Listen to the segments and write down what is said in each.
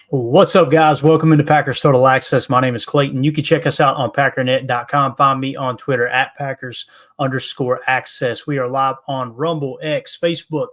What's up, guys? Welcome into Packers Total Access. My name is Clayton. You can check us out on packernet.com. Find me on Twitter at Packers_access. We are live on Rumble, X, Facebook,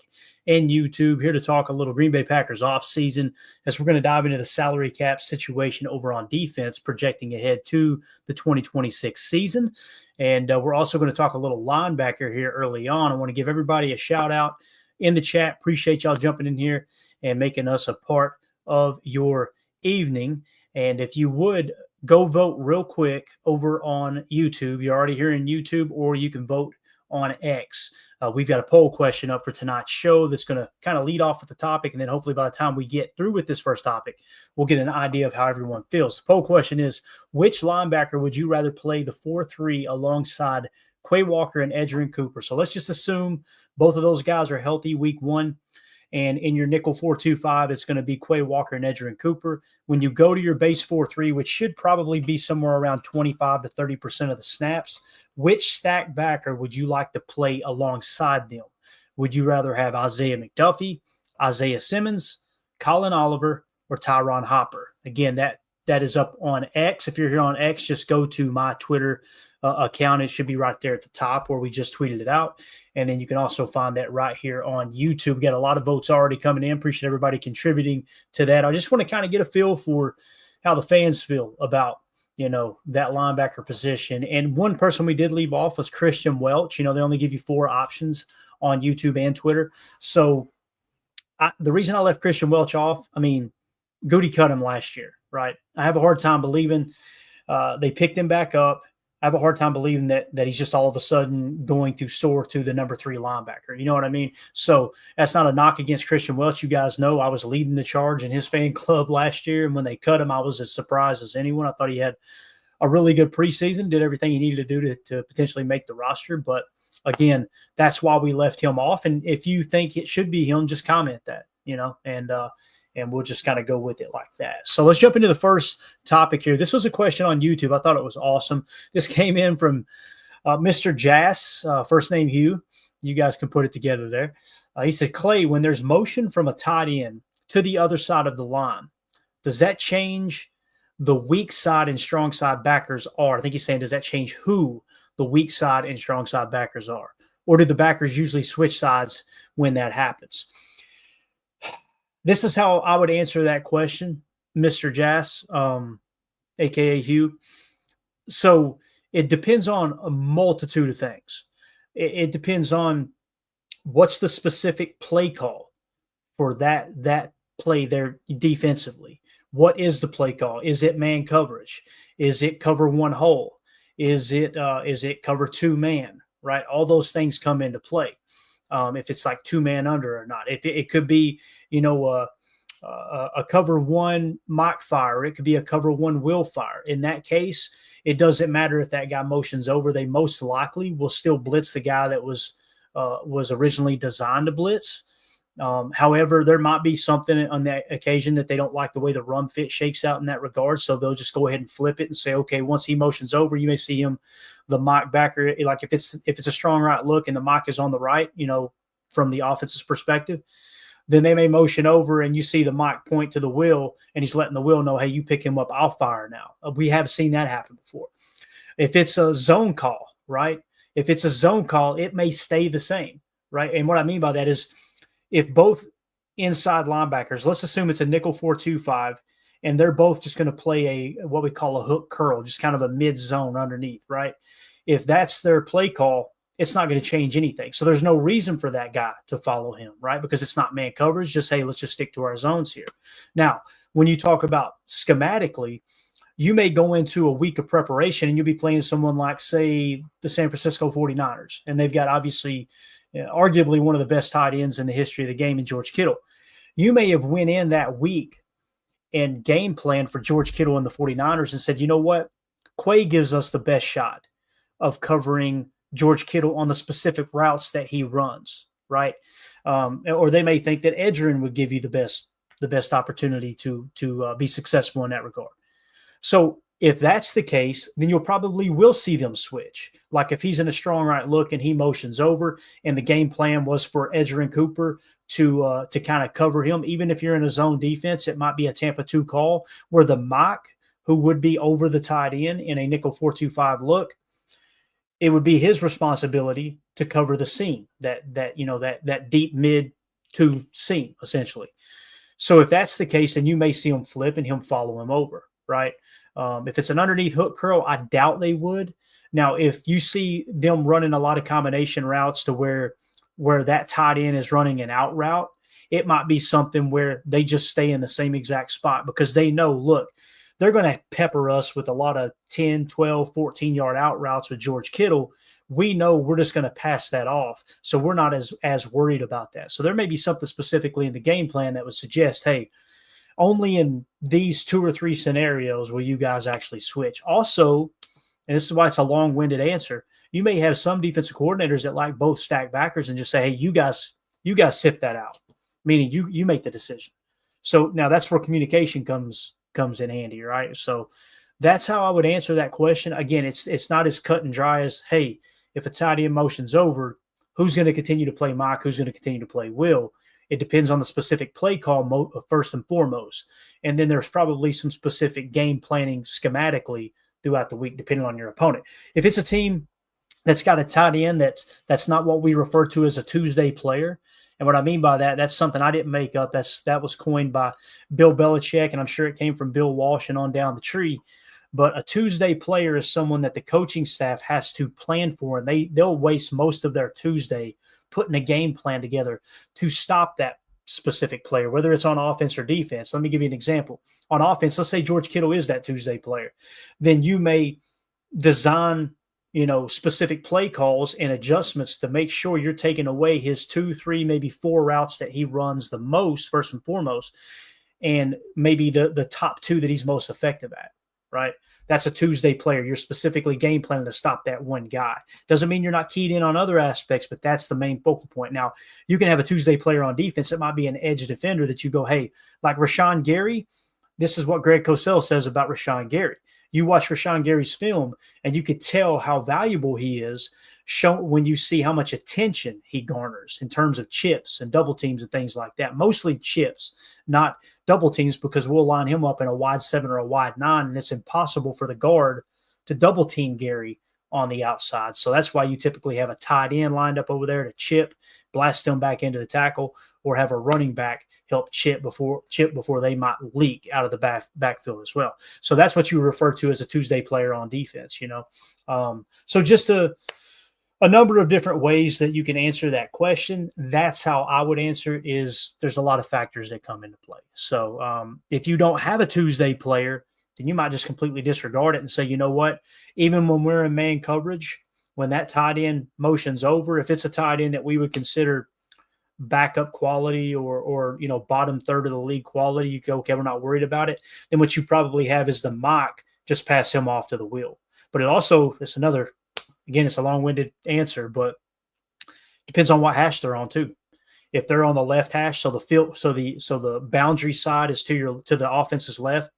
and YouTube, here to talk a little Green Bay Packers offseason as we're going to dive into the salary cap situation over on defense, projecting ahead to the 2026 season. And we're also going to talk a little linebacker here early on. I want to give everybody a shout out in the chat. Appreciate y'all jumping in here and making us a part of your evening. And if you would go vote real quick over on YouTube, you're already here in YouTube, or you can vote on X. We've got a poll question up for tonight's show that's going to kind of lead off with the topic. And then hopefully by the time we get through with this first topic, we'll get an idea of how everyone feels. The poll question is, which linebacker would you rather play the 4-3 alongside Quay Walker and Edgerrin Cooper? So let's just assume both of those guys are healthy week one. And in your nickel 4-2-5, it's going to be Quay Walker and Edgerrin Cooper. When you go to your base 4-3, which should probably be somewhere around 25 to 30% of the snaps, which stack backer would you like to play alongside them? Would you rather have Isaiah McDuffie, Isaiah Simmons, Colin Oliver, or Tyron Hopper? Again, that is up on X. If you're here on X, just go to my Twitter account. It should be right there at the top where we just tweeted it out. And then you can also find that right here on YouTube. We got a lot of votes already coming in. Appreciate everybody contributing to that. I just want to kind of get a feel for how the fans feel about, that linebacker position. And one person we did leave off was Christian Welch. They only give you 4 options on YouTube and Twitter. So the reason I left Christian Welch off, Goody cut him last year, right? I have a hard time believing they picked him back up. I have a hard time believing that he's just all of a sudden going to soar to the number 3 linebacker. You know what I mean? So that's not a knock against Christian Welch. You guys know I was leading the charge in his fan club last year. And when they cut him, I was as surprised as anyone. I thought he had a really good preseason, did everything he needed to do to potentially make the roster. But again, that's why we left him off. And if you think it should be him, just comment that, and we'll just kind of go with it like that. So let's jump into the first topic here. This was a question on YouTube. I thought it was awesome. This came in from Mr. Jass, first name Hugh. You guys can put it together there. He said, Clay, when there's motion from a tight end to the other side of the line, does that change the weak side and strong side backers are? I think he's saying, does that change who the weak side and strong side backers are? Or do the backers usually switch sides when that happens? This is how I would answer that question, Mr. Jass, a.k.a. Hugh. So it depends on a multitude of things. It depends on what's the specific play call for that play there defensively. What is the play call? Is it man coverage? Is it cover one hole? Is it cover 2 man? Right? All those things come into play. If it's like 2 man under or not. It could be, a cover 1 mock fire. It could be a cover 1 will fire. In that case, it doesn't matter if that guy motions over. They most likely will still blitz the guy that was originally designed to blitz. However, there might be something on that occasion that they don't like the way the run fit shakes out in that regard. So they'll just go ahead and flip it and say, okay, once he motions over, you may see him, the mock backer. Like if it's a strong right look and the mock is on the right, from the offense's perspective, then they may motion over and you see the mock point to the will and he's letting the will know, hey, you pick him up, I'll fire now. We have seen that happen before. If it's a zone call, right? If it's a zone call, it may stay the same, right? And what I mean by that is, if both inside linebackers, let's assume it's a nickel 4-2-5, and they're both just going to play what we call a hook curl, just kind of a mid zone underneath, right? If that's their play call, it's not going to change anything. So there's no reason for that guy to follow him, right? Because it's not man coverage. Just, hey, let's just stick to our zones here. Now, when you talk about schematically, you may go into a week of preparation and you'll be playing someone like, say, the San Francisco 49ers, and they've got obviously arguably one of the best tight ends in the history of the game in George Kittle. You may have went in that week and game plan for George Kittle and the 49ers and said, you know what? Quay gives us the best shot of covering George Kittle on the specific routes that he runs, right? Or they may think that Edgerrin would give you the best opportunity to be successful in that regard. So If that's the case, then you'll probably will see them switch. Like if he's in a strong right look and he motions over, and the game plan was for Edgerrin Cooper to kind of cover him, even if you're in a zone defense, it might be a Tampa 2 call where the mock, who would be over the tight end in a nickel 4-2-5 look, it would be his responsibility to cover the seam, that deep mid to seam essentially. So if that's the case, then you may see him flip and him follow him over, right? If it's an underneath hook curl, I doubt they would. Now, if you see them running a lot of combination routes to where that tight end is running an out route, it might be something where they just stay in the same exact spot because they know, look, they're going to pepper us with a lot of 10, 12, 14-yard out routes with George Kittle. We know we're just going to pass that off. So we're not as worried about that. So there may be something specifically in the game plan that would suggest, hey, only in these 2 or 3 scenarios will you guys actually switch. Also, and this is why it's a long-winded answer, you may have some defensive coordinators that like both stack backers and just say, hey, you guys sift that out, meaning you make the decision. So now that's where communication comes in handy, right? So that's how I would answer that question. Again, it's not as cut and dry as, hey, if a tight end motion's over, who's going to continue to play mock, who's going to continue to play will. It depends on the specific play call first and foremost. And then there's probably some specific game planning schematically throughout the week, depending on your opponent. If it's a team that's got a tight end that's not what we refer to as a Tuesday player, and what I mean by that, that's something I didn't make up. That was coined by Bill Belichick, and I'm sure it came from Bill Walsh and on down the tree. But a Tuesday player is someone that the coaching staff has to plan for, and they'll waste most of their Tuesday putting a game plan together to stop that specific player, whether it's on offense or defense. Let me give you an example. On offense, let's say George Kittle is that Tuesday player. Then you may design, specific play calls and adjustments to make sure you're taking away his 2, 3, maybe 4 routes that he runs the most, first and foremost, and maybe the top 2 that he's most effective at, right? That's a Tuesday player. You're specifically game planning to stop that one guy. Doesn't mean you're not keyed in on other aspects, but that's the main focal point. Now, you can have a Tuesday player on defense. It might be an edge defender that you go, hey, like Rashawn Gary, this is what Greg Cosell says about Rashawn Gary. You watch Rashawn Gary's film, and you could tell how valuable he is when you see how much attention he garners in terms of chips and double teams and things like that. Mostly chips, not double teams, because we'll line him up in a wide 7 or a wide 9, and it's impossible for the guard to double team Gary on the outside. So that's why you typically have a tight end lined up over there to chip, blast them back into the tackle, or have a running back help chip before they might leak out of the backfield as well. So that's what you refer to as a Tuesday player on defense, So just a number of different ways that you can answer that question. That's how I would answer it. Is there's a lot of factors that come into play. So if you don't have a Tuesday player, then you might just completely disregard it and say, you know what, even when we're in man coverage, when that tight end motion's over, if it's a tight end that we would consider backup quality or bottom third of the league quality, you go, okay, we're not worried about it. Then what you probably have is the mock, just pass him off to the wheel. But it's another, again, it's a long-winded answer, but depends on what hash they're on too. If they're on the left hash, so the boundary side is to the offense's left,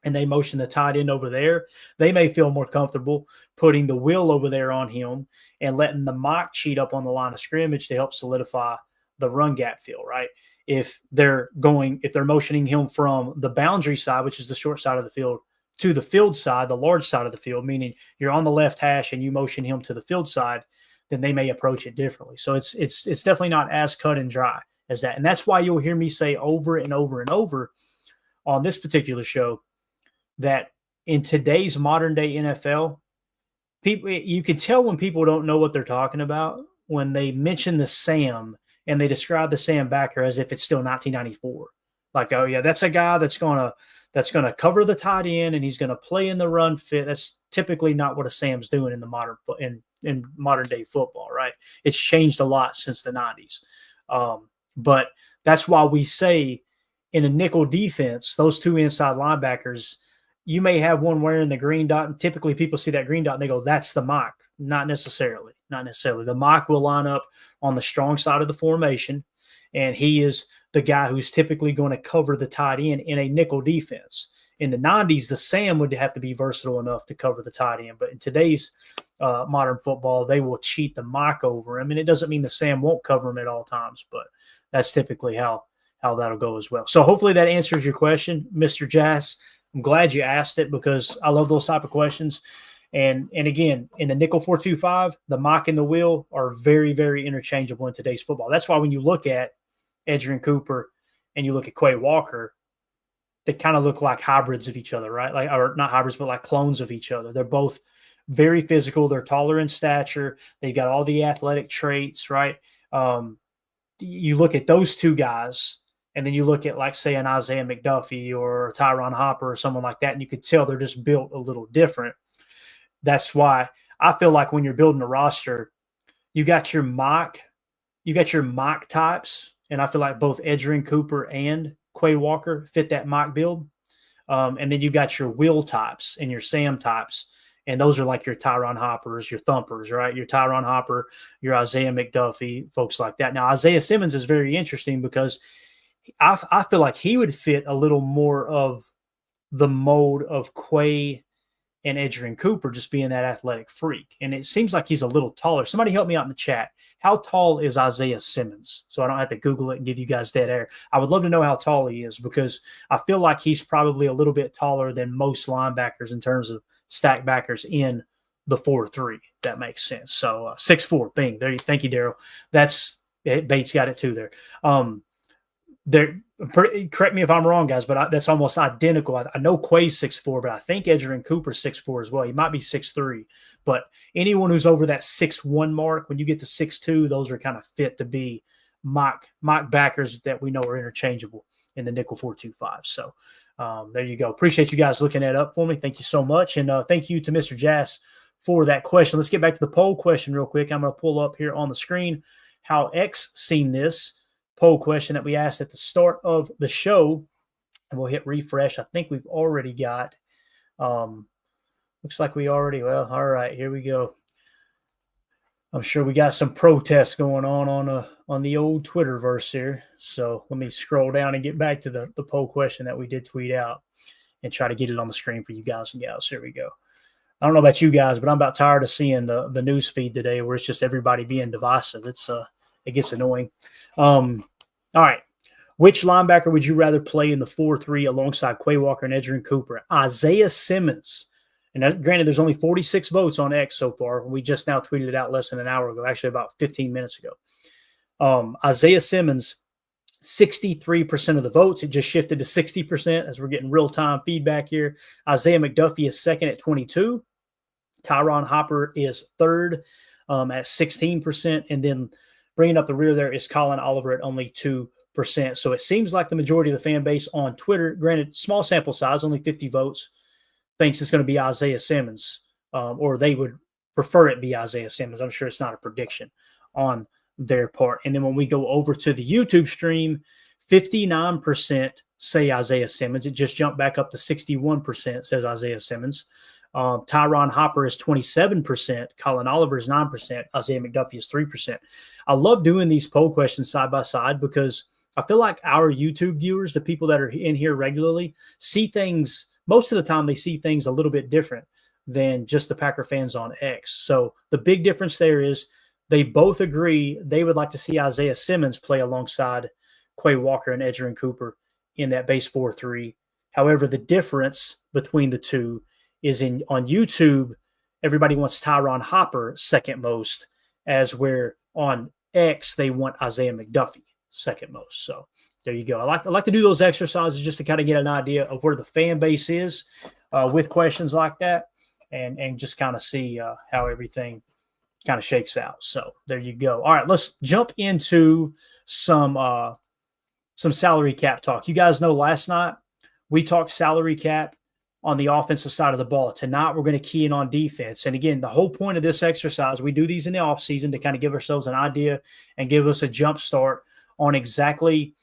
and they motion the tight end over there, they may feel more comfortable putting the wheel over there on him and letting the mock cheat up on the line of scrimmage to help solidify the run gap feel, right? If they're motioning him from the boundary side, which is the short side of the field, to the field side, the large side of the field, meaning you're on the left hash and you motion him to the field side, then they may approach it differently. So it's definitely not as cut and dry as that. And that's why you'll hear me say over and over and over on this particular show that in today's modern day NFL, you can tell when people don't know what they're talking about when they mention the Sam and they describe the Sam backer as if it's still 1994. Like, oh yeah, that's a guy that's gonna cover the tight end and he's gonna play in the run fit. That's typically not what a Sam's doing in the in modern day football, right? It's changed a lot since the 90s. But that's why we say in a nickel defense, those 2 inside linebackers, you may have one wearing the green dot, and typically people see that green dot and they go, that's the mock. Not necessarily. The mock will line up on the strong side of the formation, and he is the guy who's typically going to cover the tight end in a nickel defense. in the 90s, the Sam would have to be versatile enough to cover the tight end. But in today's modern football, they will cheat the mock over him. And it doesn't mean the Sam won't cover him at all times, but that's typically how that'll go as well. So hopefully that answers your question, Mr. Jazz. I'm glad you asked it because I love those type of questions. And again, in the nickel 4-2-5, the mock and the wheel are very, very interchangeable in today's football. That's why when you look at Edgerrin Cooper and you look at Quay Walker, they kind of look like hybrids of each other, right? Like, or not hybrids, but like clones of each other. They're both very physical. They're taller in stature. They've got all the athletic traits, right? You look at those two guys, and then you look at, like, say, an Isaiah McDuffie or Tyron Hopper or someone like that, and you could tell they're just built a little different. That's why I feel like when you're building a roster, you got your mock types, and I feel like both Edgerrin Cooper and Quay Walker fit that mock build. And then you got your wheel types and your Sam types, and those are like your Tyron Hoppers, your thumpers, right? Your Tyron Hopper, your Isaiah McDuffie, folks like that. Now, Isaiah Simmons is very interesting because I feel like he would fit a little more of the mold of Quay and Edgerrin Cooper, just being that athletic freak. And it seems like he's a little taller. Somebody help me out in the chat. How tall is Isaiah Simmons? So I don't have to Google it and give you guys dead air. I would love to know how tall he is because I feel like he's probably a little bit taller than most linebackers in terms of stack backers in the 4-3. That makes sense. So 6'4", bing. There. Thank you, Daryl. Bates got it too there. Correct me if I'm wrong, guys, but that's almost identical. I know Quay's 6'4", but I think Edgerrin Cooper's 6'4" as well. He might be 6'3", but anyone who's over that 6'1" mark, when you get to 6'2", those are kind of fit to be mock backers that we know are interchangeable in the nickel 4-2-5. So there you go. Appreciate you guys looking that up for me. Thank you so much, and thank you to Mr. Jass for that question. Let's get back to the poll question real quick. I'm going to pull up here on the screen how X seen this poll question that we asked at the start of the show, and we'll hit refresh. I think we've already got looks like we already, well, all right, here we go. I'm sure we got some protests going on the old Twitterverse here. So let me scroll down and get back to the poll question that we did tweet out and try to get it on the screen for you guys and gals. Here we go. I don't know about you guys, but I'm about tired of seeing the news feed today where it's just everybody being divisive. It gets annoying. All right. Which linebacker would you rather play in the 4-3 alongside Quay Walker and Edgerrin Cooper? Isaiah Simmons. And granted, there's only 46 votes on X so far. We just now tweeted it out less than an hour ago, actually about 15 minutes ago. Isaiah Simmons, 63% of the votes. It just shifted to 60% as we're getting real-time feedback here. Isaiah McDuffie is second at 22%. Tyron Hopper is third at 16%. And then bringing up the rear there is Colin Oliver at only 2%. So it seems like the majority of the fan base on Twitter, granted, small sample size, only 50 votes, thinks it's going to be Isaiah Simmons, or they would prefer it be Isaiah Simmons. I'm sure it's not a prediction on their part. And then when we go over to the YouTube stream, 59% say Isaiah Simmons. It just jumped back up to 61% says Isaiah Simmons. Tyron Hopper is 27%. Colin Oliver is 9%. Isaiah McDuffie is 3%. I love doing these poll questions side by side because I feel like our YouTube viewers, the people that are in here regularly, see things, most of the time they see things a little bit different than just the Packer fans on X. So the big difference there is they both agree they would like to see Isaiah Simmons play alongside Quay Walker and Edgerrin Cooper in that base 4-3. However, the difference between the two is on YouTube, everybody wants Tyron Hopper second most, as where on X they want Isaiah McDuffie second most. So there you go. I like to do those exercises just to kind of get an idea of where the fan base is with questions like that, and just kind of see how everything kind of shakes out. So there you go. All right, let's jump into some salary cap talk. You guys know last night we talked salary cap on the offensive side of the ball. Tonight, we're going to key in on defense. And again, the whole point of this exercise, we do these in the offseason to kind of give ourselves an idea and give us a jump start on exactly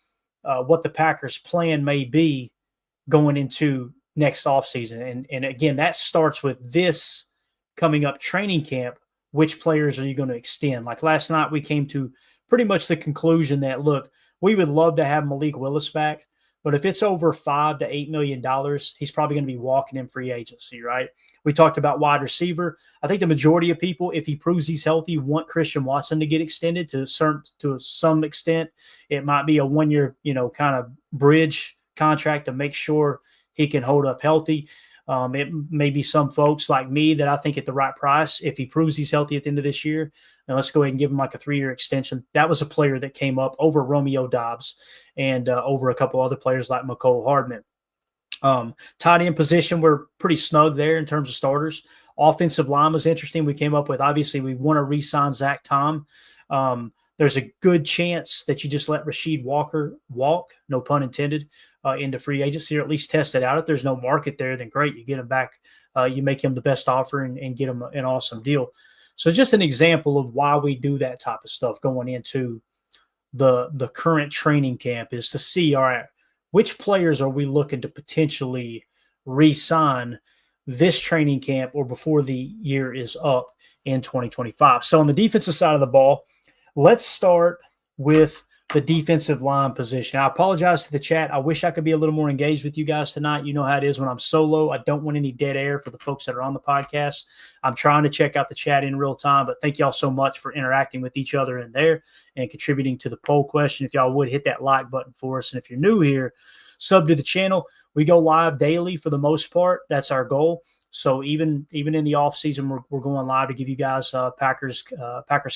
what the Packers' plan may be going into next offseason. And again, that starts with this coming up training camp. Which players are you going to extend? Like last night, we came to pretty much the conclusion that, look, we would love to have Malik Willis back, But if it's over $5 to $8 million, he's probably going to be walking in free agency, right? We talked about wide receiver. I think the majority of people, if he proves he's healthy, want Christian Watson to get extended to some extent. It might be a 1 year, kind of bridge contract to make sure he can hold up healthy. It may be some folks like me that I think at the right price, if he proves he's healthy at the end of this year, and let's go ahead and give him like a 3-year extension. That was a player that came up over Romeo Doubs and over a couple other players like McCole Hardman. Tight end position, we're pretty snug there in terms of starters. Offensive line was interesting. We came up with, obviously, we want to re-sign Zach Tom. There's a good chance that you just let Quay Walker walk, no pun intended, into free agency, or at least test it out. If there's no market there, then great. You get him back. You make him the best offer and get him an awesome deal. So just an example of why we do that type of stuff going into the current training camp is to see, all right, which players are we looking to potentially re-sign this training camp or before the year is up in 2025. So on the defensive side of the ball, let's start with the defensive line position. I apologize to the chat. I wish I could be a little more engaged with you guys tonight. You know how it is when I'm solo. I don't want any dead air for the folks that are on the podcast. I'm trying to check out the chat in real time, but thank y'all so much for interacting with each other in there and contributing to the poll question. If y'all would hit that like button for us. And if you're new here, sub to the channel. We go live daily for the most part. That's our goal. So even in the offseason, we're going live to give you guys Packers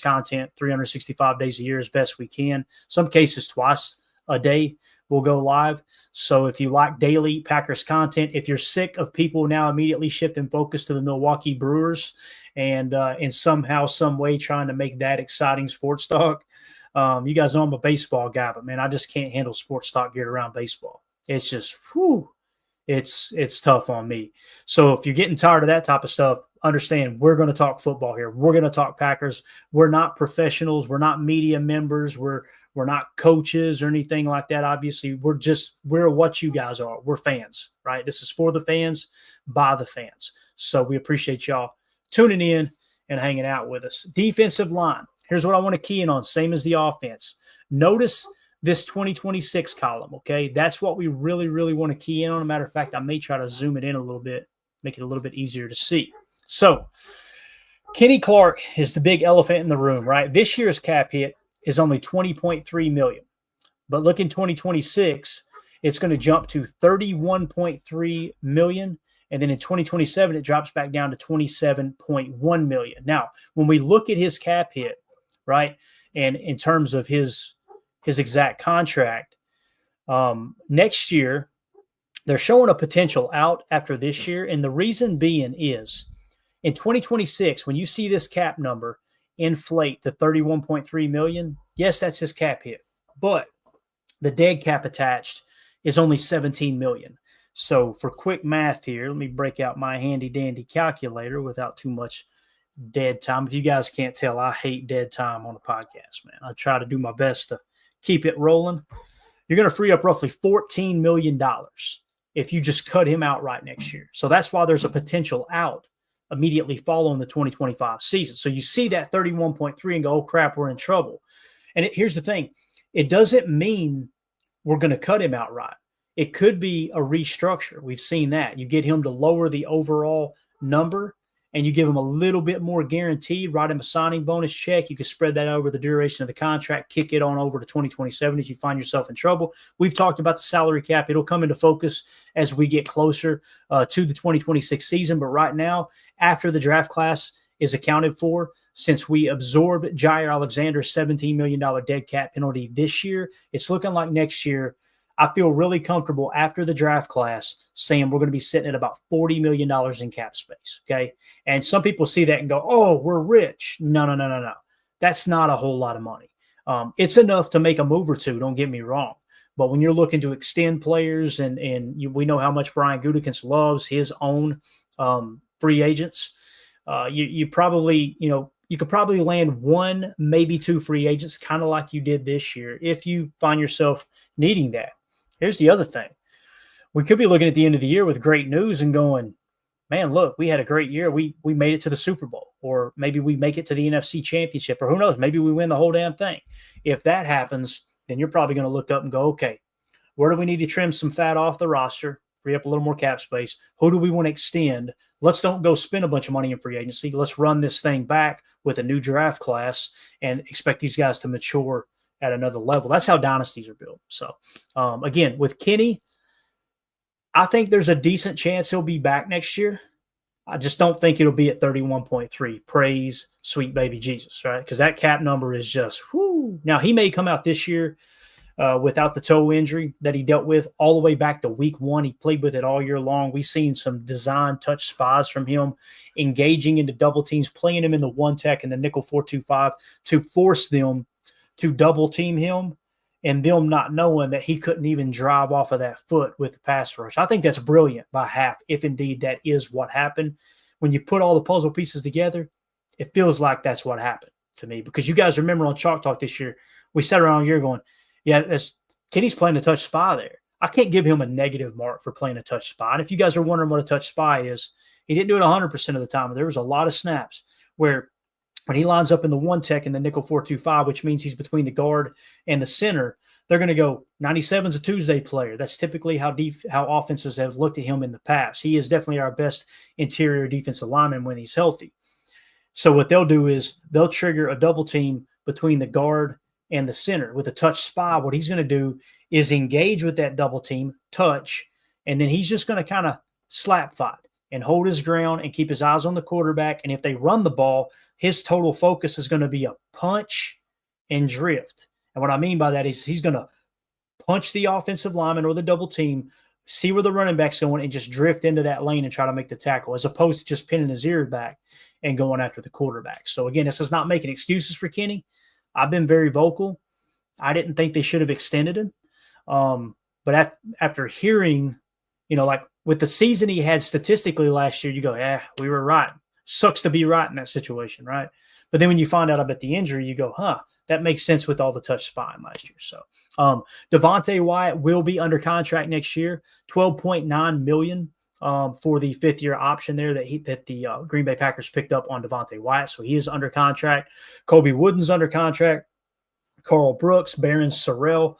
content 365 days a year as best we can. Some cases twice a day we'll go live. So if you like daily Packers content, if you're sick of people now immediately shifting focus to the Milwaukee Brewers and in somehow, some way trying to make that exciting sports talk, you guys know I'm a baseball guy, but man, I just can't handle sports talk geared around baseball. It's just, it's tough on me. So if you're getting tired of that type of stuff, understand we're going to talk football here. We're going to talk Packers. We're not professionals. We're not media members. We're not coaches or anything like that. Obviously, we're what you guys are. We're fans, right? This is for the fans, by the fans. So we appreciate y'all tuning in and hanging out with us. Defensive line. Here's what I want to key in on, same as the offense. Notice this 2026 column, okay? That's what we really, really want to key in on. As a matter of fact, I may try to zoom it in a little bit, make it a little bit easier to see. So Kenny Clark is the big elephant in the room, right? This year's cap hit is only $20.3 million. But look in 2026, it's going to jump to $31.3 million. And then in 2027, it drops back down to $27.1 million. Now, when we look at his cap hit, right, and in terms of his exact contract, next year, they're showing a potential out after this year. And the reason being is in 2026, when you see this cap number inflate to $31.3 million, yes, that's his cap hit. But the dead cap attached is only $17 million. So for quick math here, let me break out my handy dandy calculator without too much dead time. If you guys can't tell, I hate dead time on a podcast, man. I try to do my best to keep it rolling. You're going to free up roughly $14 million if you just cut him out right next year. So that's why there's a potential out immediately following the 2025 season. So you see that 31.3 and go, oh crap, we're in trouble. And here's the thing. It doesn't mean we're going to cut him outright. It could be a restructure. We've seen that. You get him to lower the overall number and you give him a little bit more guaranteed, write him a signing bonus check. You can spread that over the duration of the contract, kick it on over to 2027 if you find yourself in trouble. We've talked about the salary cap. It'll come into focus as we get closer to the 2026 season. But right now, after the draft class is accounted for, since we absorbed Jair Alexander's $17 million dead cap penalty this year, it's looking like next year, I feel really comfortable after the draft class saying we're going to be sitting at about $40 million in cap space, okay? And some people see that and go, oh, we're rich. No. That's not a whole lot of money. It's enough to make a move or two, don't get me wrong. But when you're looking to extend players we know how much Brian Gutekunst loves his own free agents, you probably, you could probably land one, maybe two free agents, kind of like you did this year, if you find yourself needing that. Here's the other thing. We could be looking at the end of the year with great news and going, man, look, we had a great year. We made it to the Super Bowl, or maybe we make it to the NFC Championship, or who knows, maybe we win the whole damn thing. If that happens, then you're probably going to look up and go, okay, Where do we need to trim some fat off the roster, free up a little more cap space? Who do we want to extend? Let's don't go spend a bunch of money in free agency. Let's run this thing back with a new draft class and expect these guys to mature at another level. That's how dynasties are built. So, again, with Kenny, I think there's a decent chance he'll be back next year. I just don't think it'll be at 31.3. Praise sweet baby Jesus, right? Because that cap number is just, whoo. Now, he may come out this year without the toe injury that he dealt with all the way back to week 1. He played with it all year long. We've seen some design touch spies from him, engaging into double teams, playing him in the one tech and the nickel 4-2-5 to force them to double team him, and them not knowing that he couldn't even drive off of that foot with the pass rush. I think that's brilliant by half, if indeed that is what happened. When you put all the puzzle pieces together, it feels like that's what happened to me. Because you guys remember on Chalk Talk this year, we sat around here going, yeah, Kenny's playing a touch spy there. I can't give him a negative mark for playing a touch spy. And if you guys are wondering what a touch spy is, he didn't do it 100% of the time. There was a lot of snaps where when he lines up in the one tech in the nickel 4-2-5, which means he's between the guard and the center, they're going to go 97's a Tuesday player. That's typically how offenses have looked at him in the past. He is definitely our best interior defensive lineman when he's healthy. So what they'll do is they'll trigger a double team between the guard and the center. With a touch spy, what he's going to do is engage with that double team, touch, and then he's just going to kind of slap fight and hold his ground and keep his eyes on the quarterback. And if they run the ball, his total focus is going to be a punch and drift. And what I mean by that is he's going to punch the offensive lineman or the double team, see where the running back's going, and just drift into that lane and try to make the tackle, as opposed to just pinning his ear back and going after the quarterback. So, again, this is not making excuses for Kenny. I've been very vocal. I didn't think they should have extended him. But after hearing, like with the season he had statistically last year, you go, yeah, we were right. Sucks to be right in that situation, right? But then when you find out about the injury, you go, that makes sense with all the touch spine last year. So Devontae Wyatt will be under contract next year, $12.9 million for the fifth-year option there that the Green Bay Packers picked up on Devontae Wyatt. So he is under contract. Kobe Wooden's under contract. Carl Brooks, Baron Sorrell,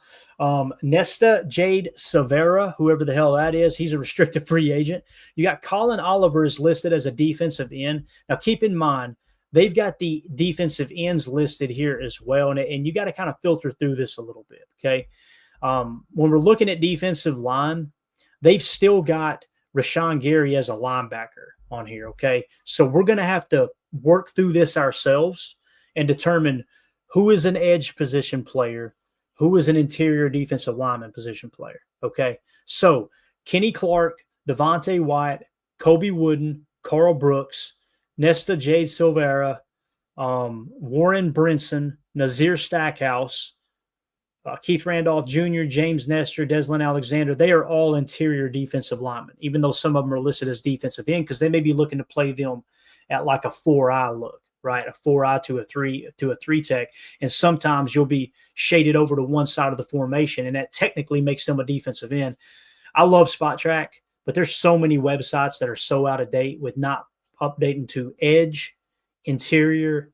Nesta Jade Silvera, whoever the hell that is, he's a restricted free agent. You got Colin Oliver is listed as a defensive end. Now, keep in mind, they've got the defensive ends listed here as well, and you got to kind of filter through this a little bit, okay? When we're looking at defensive line, they've still got Rashawn Gary as a linebacker on here, okay? So we're going to have to work through this ourselves and determine who is an edge position player, who is an interior defensive lineman position player, okay? So Kenny Clark, Devontae Wyatt, Kobe Wooden, Carl Brooks, Nesta Jade Silvera, Warren Brinson, Nazir Stackhouse, Keith Randolph Jr., James Nestor, Deslin Alexander, they are all interior defensive linemen, even though some of them are listed as defensive end because they may be looking to play them at like a 4-eye look, right? A 4-eye to a 3 tech. And sometimes you'll be shaded over to one side of the formation, and that technically makes them a defensive end. I love Spot Track, but there's so many websites that are so out of date with not updating to edge, interior,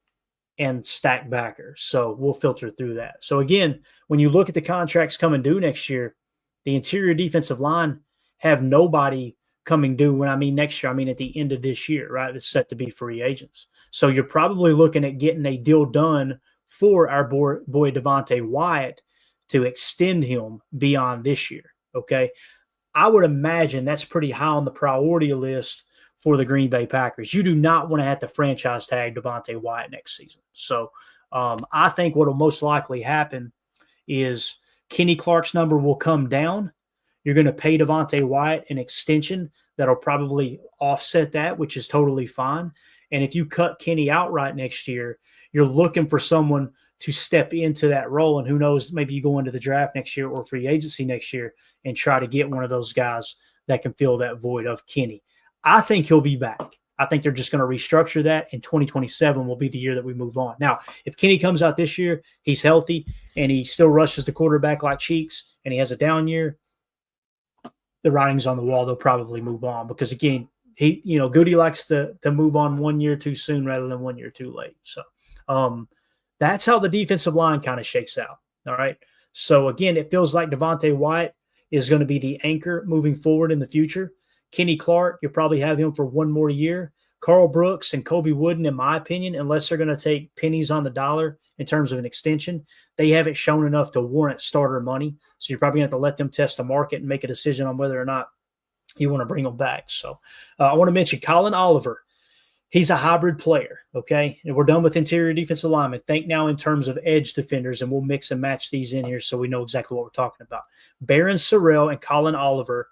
and stack backer. So we'll filter through that. So again, when you look at the contracts coming due next year, the interior defensive line have nobody coming due. When I mean next year, I mean at the end of this year, right? It's set to be free agents. So you're probably looking at getting a deal done for our boy Devontae Wyatt to extend him beyond this year, okay? I would imagine that's pretty high on the priority list for the Green Bay Packers. You do not want to have to franchise tag Devontae Wyatt next season. So I think what will most likely happen is Kenny Clark's number will come down. You're going to pay Devontae Wyatt an extension that'll probably offset that, which is totally fine. And if you cut Kenny outright next year, you're looking for someone to step into that role. And who knows, maybe you go into the draft next year or free agency next year and try to get one of those guys that can fill that void of Kenny. I think he'll be back. I think they're just going to restructure that, and 2027 will be the year that we move on. Now, if Kenny comes out this year, he's healthy, and he still rushes the quarterback like cheeks, and he has a down year, the writing's on the wall. They'll probably move on because, again, Goody likes to move on 1 year too soon rather than 1 year too late. So that's how the defensive line kind of shakes out. All right. So again, it feels like Devontae Wyatt is going to be the anchor moving forward in the future. Kenny Clark, you'll probably have him for one more year. Carl Brooks and Kobe Wooden, in my opinion, unless they're going to take pennies on the dollar in terms of an extension, they haven't shown enough to warrant starter money. So you're probably going to have to let them test the market and make a decision on whether or not you want to bring them back. So I want to mention Colin Oliver. He's a hybrid player, okay? And we're done with interior defensive linemen. Think now in terms of edge defenders, and we'll mix and match these in here so we know exactly what we're talking about. Barron Sorrell and Colin Oliver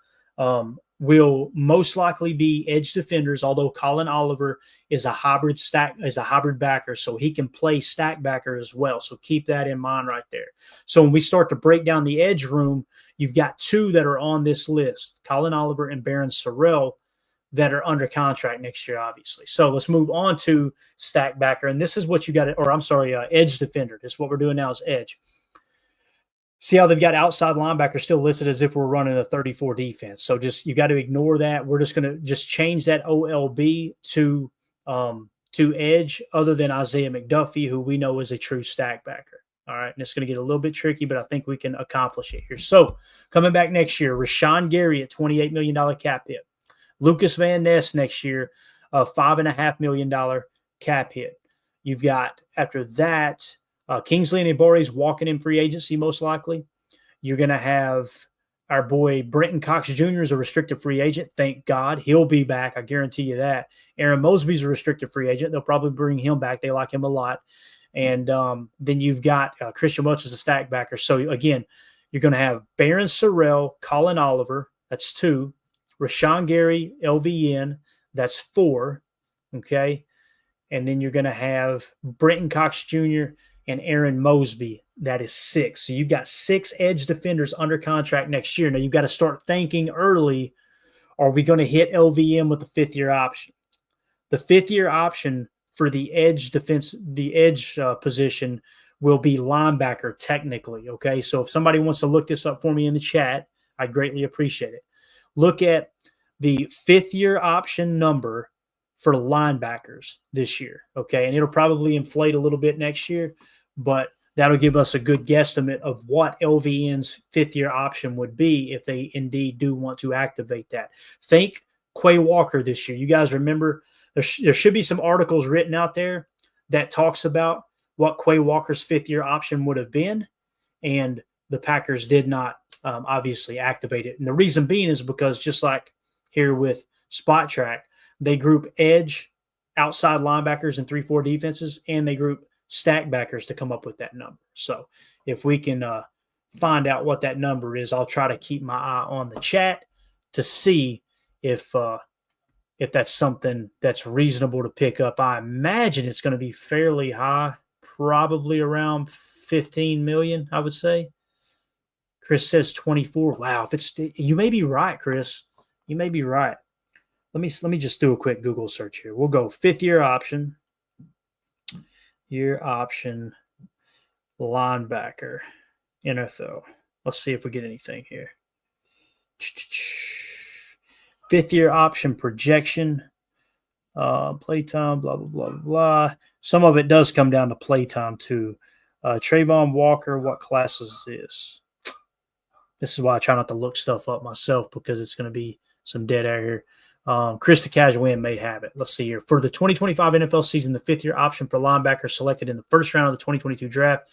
will most likely be edge defenders, although Colin Oliver is a hybrid backer, so he can play stack backer as well. So keep that in mind right there. So when we start to break down the edge room, you've got two that are on this list, Colin Oliver and Barron Sorrell, that are under contract next year, obviously. So let's move on to stack backer. And this is what you got, edge defender. This is what we're doing now is edge. See how they've got outside linebacker still listed as if we're running a 34 defense. So you got to ignore that. We're just going to just change that OLB to edge other than Isaiah McDuffie, who we know is a true stack backer. All right. And it's going to get a little bit tricky, but I think we can accomplish it here. So coming back next year, Rashawn Gary at $28 million cap hit. Lucas Van Ness next year, a $5.5 million cap hit. You've got, after that, Kingsley Enagbari's walking in free agency most likely. You're going to have our boy Brenton Cox Jr. is a restricted free agent. Thank God. He'll be back. I guarantee you that. Aaron Mosby's a restricted free agent. They'll probably bring him back. They like him a lot. And then you've got Christian Welch as a stack backer. So, again, you're going to have Barron Sorrell, Colin Oliver. That's 2. Rashawn Gary, LVN, that's 4, okay? And then you're going to have Brenton Cox Jr. and Aaron Mosby. That is 6. So you've got 6 edge defenders under contract next year. Now you've got to start thinking early, are we going to hit LVM with the 5th-year option? The 5th-year option for the edge defense, the edge position will be linebacker technically, okay? So if somebody wants to look this up for me in the chat, I'd greatly appreciate it. Look at the 5th-year option number for linebackers this year, okay? And it'll probably inflate a little bit next year, but that'll give us a good guesstimate of what LVN's 5th-year option would be if they indeed do want to activate that. Think Quay Walker this year. You guys remember there should be some articles written out there that talks about what Quay Walker's 5th-year option would have been, and the Packers did not obviously activate it. And the reason being is because just like here with Spot Track, they group edge, outside linebackers in 3-4 defenses, and they group stack backers to come up with that number. So if we can find out what that number is, I'll try to keep my eye on the chat to see if that's something that's reasonable to pick up. I imagine it's going to be fairly high, probably around 15 million, I would say. Chris says 24. Wow, you may be right, Chris. You may be right. Let me just do a quick Google search here. We'll go 5th-year option. Year option linebacker NFL. Let's see if we get anything here. 5th-year option projection. Playtime, blah, blah, blah, blah. Some of it does come down to playtime too. Trayvon Walker, what class is this? This is why I try not to look stuff up myself because it's going to be some dead air here. Chris the Casual may have it. Let's see here. For the 2025 NFL season, the 5th-year option for linebacker selected in the first round of the 2022 draft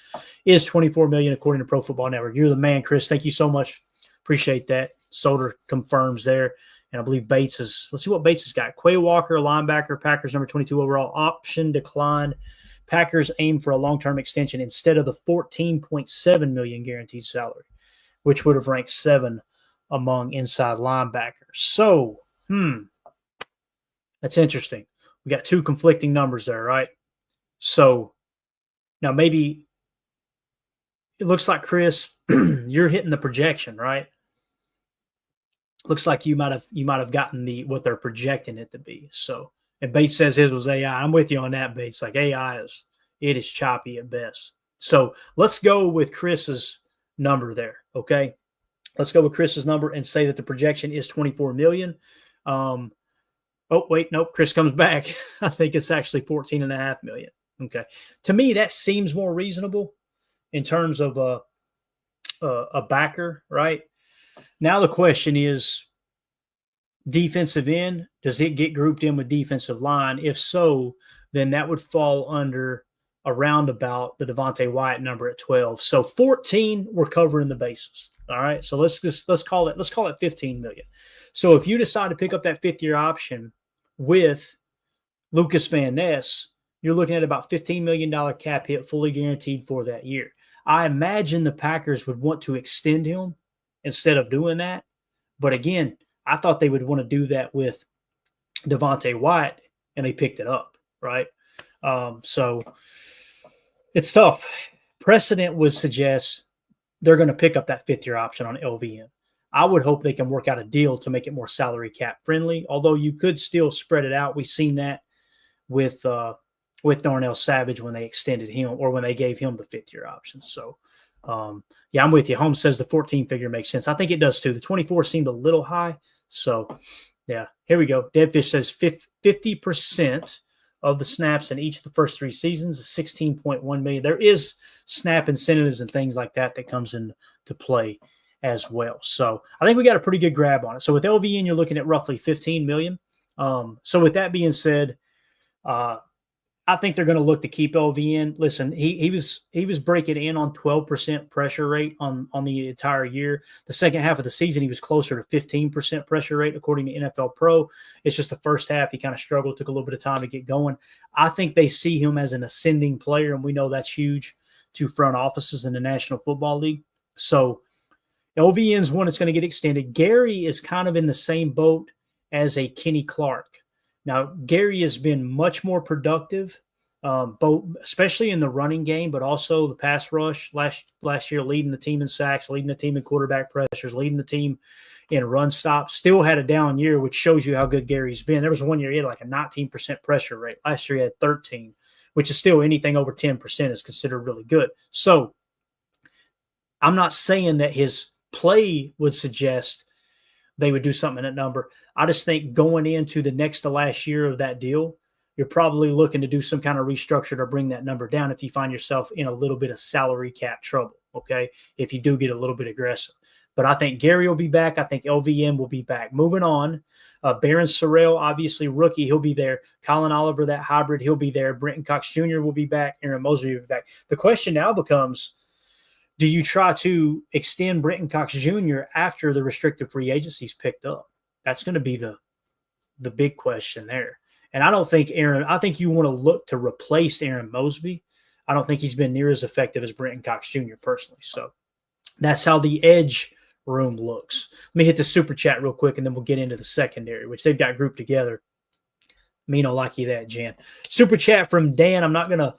is $24 million, according to Pro Football Network. You're the man, Chris. Thank you so much. Appreciate that. Solder confirms there. And I believe Bates is – let's see what Bates has got. Quay Walker, linebacker, Packers number 22 overall, option declined. Packers aim for a long-term extension instead of the $14.7 million guaranteed salary, which would have ranked 7 among inside linebackers. So, that's interesting. We got 2 conflicting numbers there, right? So, now maybe it looks like, Chris, you're hitting the projection, right? Looks like you might have gotten what they're projecting it to be. So, and Bates says his was AI. I'm with you on that, Bates. Like AI is choppy at best. So let's go with Chris's number there. Okay. Let's go with Chris's number and say that the projection is 24 million. Oh, wait, nope. Chris comes back. I think it's actually 14.5 million. Okay. To me, that seems more reasonable in terms of a backer, right? Now the question is, defensive end, does it get grouped in with defensive line? If so, then that would fall under around about the Devontae Wyatt number at 12. So 14, we're covering the bases. All right. So let's call it 15 million. So if you decide to pick up that 5th year option with Lucas Van Ness, you're looking at about $15 million cap hit fully guaranteed for that year. I imagine the Packers would want to extend him instead of doing that. But again, I thought they would want to do that with Devontae Wyatt, and they picked it up, right? So it's tough. Precedent would suggest they're going to pick up that 5th year option on LVN. I would hope they can work out a deal to make it more salary cap friendly, although you could still spread it out. We've seen that with Darnell Savage when they extended him or when they gave him the 5th year option. So, yeah, I'm with you. Holmes says the 14 figure makes sense. I think it does too. The 24 seemed a little high. So, yeah, here we go. Deadfish says 50% of the snaps in each of the first 3 seasons is 16.1 million. There is snap incentives and things like that comes into play as well. So I think we got a pretty good grab on it. So with LVN, you're looking at roughly 15 million. So with that being said, I think they're going to look to keep LVN. Listen, he was breaking in on 12% pressure rate on the entire year. The second half of the season, he was closer to 15% pressure rate, according to NFL Pro. It's just the first half he kind of struggled, took a little bit of time to get going. I think they see him as an ascending player, and we know that's huge to front offices in the National Football League. So LVN's one that's going to get extended. Gary is kind of in the same boat as a Kenny Clark. Now, Gary has been much more productive, both especially in the running game, but also the pass rush last year, leading the team in sacks, leading the team in quarterback pressures, leading the team in run stops. Still had a down year, which shows you how good Gary's been. There was one year he had like a 19% pressure rate. Last year he had 13, which is still anything over 10% is considered really good. So I'm not saying that his play would suggest they would do something in that number. I just think going into the next to last year of that deal, you're probably looking to do some kind of restructure to bring that number down if you find yourself in a little bit of salary cap trouble, okay, if you do get a little bit aggressive. But I think Gary will be back. I think LVM will be back. Moving on, Baron Sorrell, obviously rookie, he'll be there. Colin Oliver, that hybrid, he'll be there. Brenton Cox Jr. will be back. Aaron Mosby will be back. The question now becomes, do you try to extend Brenton Cox Jr. after the restricted free agency's picked up? That's going to be the big question there. And I think you want to look to replace Aaron Mosby. I don't think he's been near as effective as Brenton Cox Jr. personally. So that's how the edge room looks. Let me hit the super chat real quick, and then we'll get into the secondary, which they've got grouped together. Me no like you that, Jan. Super chat from Dan. I'm not going to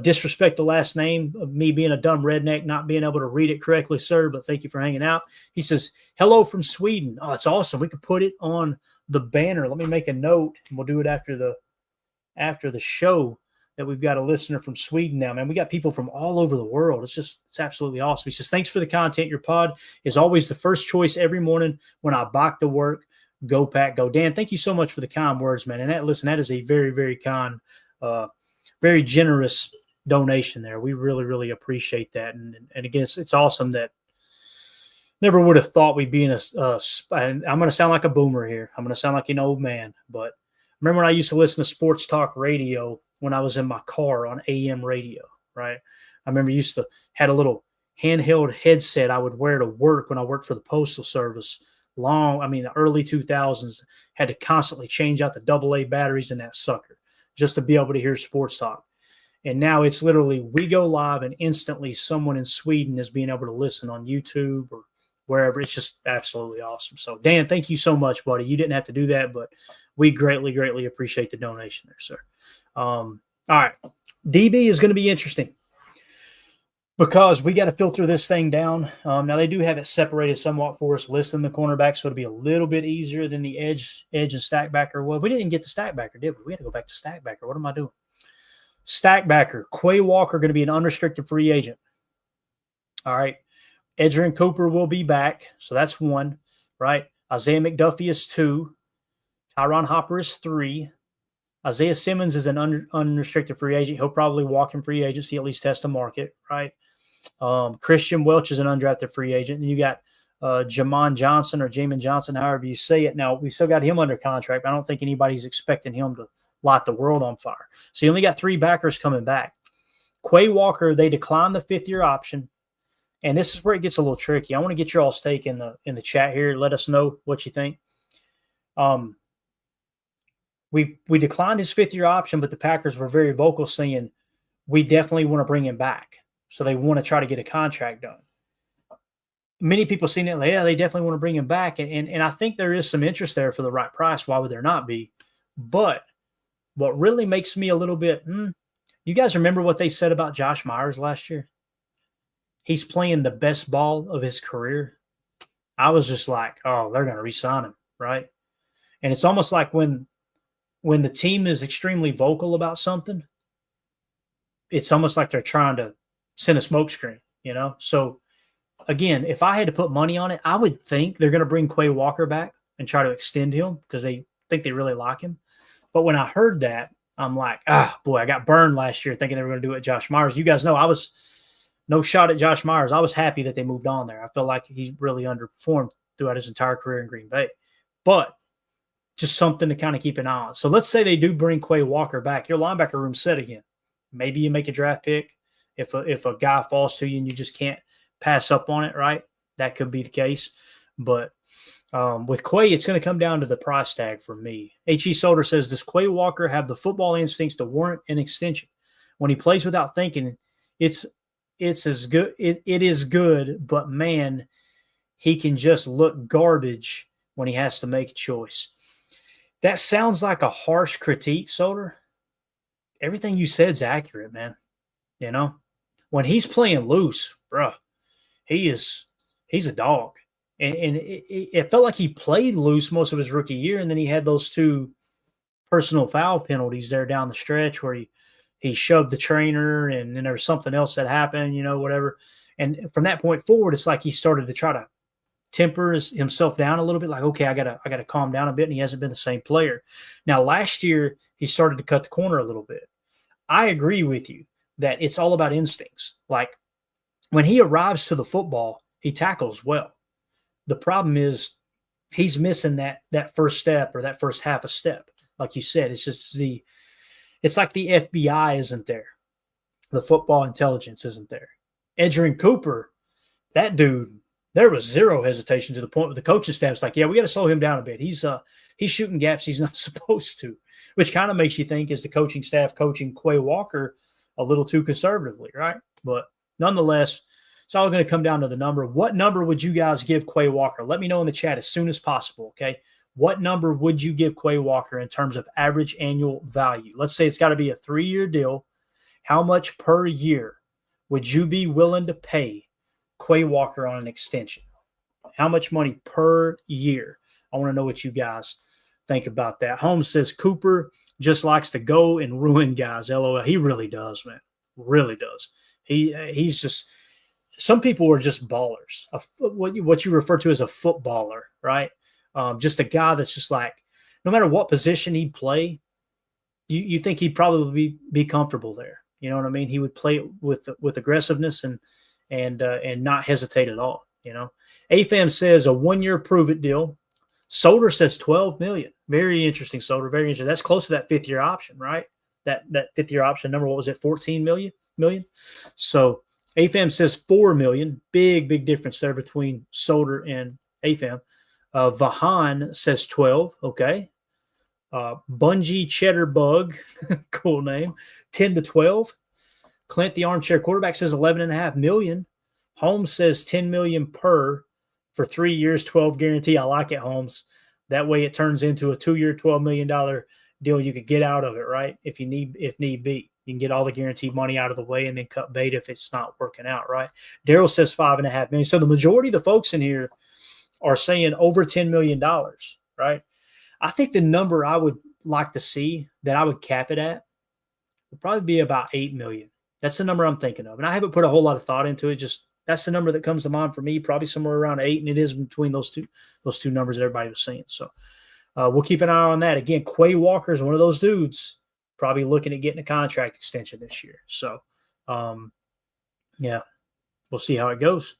disrespect the last name of me being a dumb redneck, not being able to read it correctly, sir, but thank you for hanging out. He says, hello from Sweden. Oh, it's awesome. We could put it on the banner. Let me make a note, and we'll do it after the show, that we've got a listener from Sweden now, man. We got people from all over the world. It's absolutely awesome. He says, thanks for the content. Your pod is always the first choice every morning when I bike to work. Go Pack, go. Dan, thank you so much for the kind words, man. And that is a very, very kind, very generous donation there. We really, really appreciate that. And again, it's awesome that never would have thought we'd be in and I'm going to sound like a boomer here. I'm going to sound like an old man, but remember when I used to listen to sports talk radio when I was in my car on AM radio, right? I remember had a little handheld headset I would wear to work when I worked for the Postal Service. The early 2000s, had to constantly change out the AA batteries in that sucker just to be able to hear sports talk. And now it's literally, we go live and instantly someone in Sweden is being able to listen on YouTube or wherever. It's just absolutely awesome. So, Dan, thank you so much, buddy. You didn't have to do that, but we greatly, greatly appreciate the donation there, sir. All right. DB is going to be interesting because we got to filter this thing down. Now, they do have it separated somewhat for us, listing the cornerback, so it'll be a little bit easier than the edge and stack backer. Well, we didn't get the stack backer, did we? We had to go back to stack backer. What am I doing? Stack backer, Quay Walker going to be an unrestricted free agent. All right. Adrian Cooper will be back, so that's 1, right? Isaiah McDuffie is 2. Tyron Hopper is 3. Isaiah Simmons is an unrestricted free agent. He'll probably walk in free agency, at least test the market, right? Christian Welch is an undrafted free agent. And you got Jamon Johnson or Jamin Johnson, however you say it. Now, we still got him under contract, but I don't think anybody's expecting him to light the world on fire. So you only got 3 backers coming back. Quay Walker, they declined the 5th-year option. And this is where it gets a little tricky. I want to get your all's take in the chat here. Let us know what you think. We declined his 5th-year option, but the Packers were very vocal saying, we definitely want to bring him back. So they want to try to get a contract done. Many people seen it like, yeah, they definitely want to bring him back. And I think there is some interest there for the right price. Why would there not be? But what really makes me a little bit, you guys remember what they said about Josh Myers last year? He's playing the best ball of his career. I was just like, oh, they're going to re-sign him, right? And it's almost like when the team is extremely vocal about something, it's almost like they're trying to send a smokescreen, So, again, if I had to put money on it, I would think they're going to bring Quay Walker back and try to extend him because they think they really like him. But when I heard that, I'm like, boy, I got burned last year thinking they were going to do it with Josh Myers. You guys know I was no shot at Josh Myers. I was happy that they moved on there. I feel like he's really underperformed throughout his entire career in Green Bay. But just something to kind of keep an eye on. So let's say they do bring Quay Walker back. Your linebacker room's set again. Maybe you make a draft pick if a guy falls to you and you just can't pass up on it, right? That could be the case. But with Quay, it's going to come down to the price tag for me. H.E. Solder says, does Quay Walker have the football instincts to warrant an extension? When he plays without thinking, it's as good. It is good, but man, he can just look garbage when he has to make a choice. That sounds like a harsh critique, Solder. Everything you said is accurate, man. When he's playing loose, bro, he's a dog. And it felt like he played loose most of his rookie year, and then he had those 2 personal foul penalties there down the stretch where he shoved the trainer, and then there was something else that happened, whatever. And from that point forward, it's like he started to try to temper himself down a little bit, like, okay, I gotta calm down a bit, and he hasn't been the same player. Now, last year, he started to cut the corner a little bit. I agree with you that it's all about instincts. Like, when he arrives to the football, he tackles well. The problem is he's missing that first step or that first half a step. Like you said, it's like the FBI isn't there. The football intelligence isn't there. Edgerrin Cooper, that dude, there was zero hesitation to the point where the coaching staff's like, yeah, we got to slow him down a bit. He's shooting gaps he's not supposed to, which kind of makes you think, is the coaching staff coaching Quay Walker a little too conservatively, right? But nonetheless, it's all going to come down to the number. What number would you guys give Quay Walker? Let me know in the chat as soon as possible, okay? What number would you give Quay Walker in terms of average annual value? Let's say it's got to be a 3-year deal. How much per year would you be willing to pay Quay Walker on an extension? How much money per year? I want to know what you guys think about that. Holmes says Cooper just likes to go and ruin guys. LOL. He really does, man. Really does. He's just – some people are just ballers. What you refer to as a footballer, right? Just a guy that's just like, no matter what position he'd play, you think he'd probably be comfortable there. You know what I mean? He would play with aggressiveness and not hesitate at all. AFAM says a 1-year prove-it deal. Solder says $12 million. Very interesting, Solder. Very interesting. That's close to that 5th-year option, right? That 5th-year option number, what was it? 14 million. So AFAM says $4 million. Big difference there between Solder and AFAM. Vahan says 12. Okay. Bungie Cheddar Bug, cool name, 10 to 12. Clint the Armchair Quarterback says $11.5 million. Holmes says $10 million per for 3 years, 12 guarantee. I like it, Holmes. That way it turns into a 2-year, $12 million deal. You could get out of it, right? If need be. You can get all the guaranteed money out of the way and then cut bait if it's not working out, right? Daryl says $5.5 million. So the majority of the folks in here are saying over $10 million, right? I think the number I would like to see that I would cap it at would probably be about $8 million. That's the number I'm thinking of. And I haven't put a whole lot of thought into it. Just that's the number that comes to mind for me, probably somewhere around 8. And it is between those two numbers that everybody was saying. So we'll keep an eye on that. Again, Quay Walker is one of those dudes probably looking at getting a contract extension this year. So, yeah, we'll see how it goes.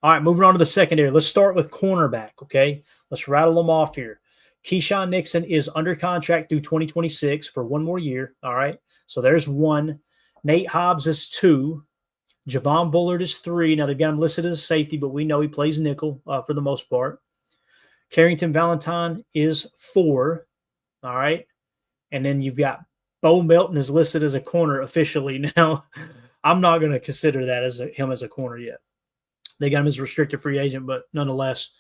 All right, moving on to the secondary. Let's start with cornerback, okay? Let's rattle them off here. Keyshawn Nixon is under contract through 2026 for one more year, all right? So there's one. Nate Hobbs is 2. Javon Bullard is 3. Now, they've got him listed as a safety, but we know he plays nickel for the most part. Carrington Valentine is 4, all right? And then you've got Bo Melton is listed as a corner officially. Now, I'm not going to consider that as him as a corner yet. They got him as a restricted free agent, but nonetheless.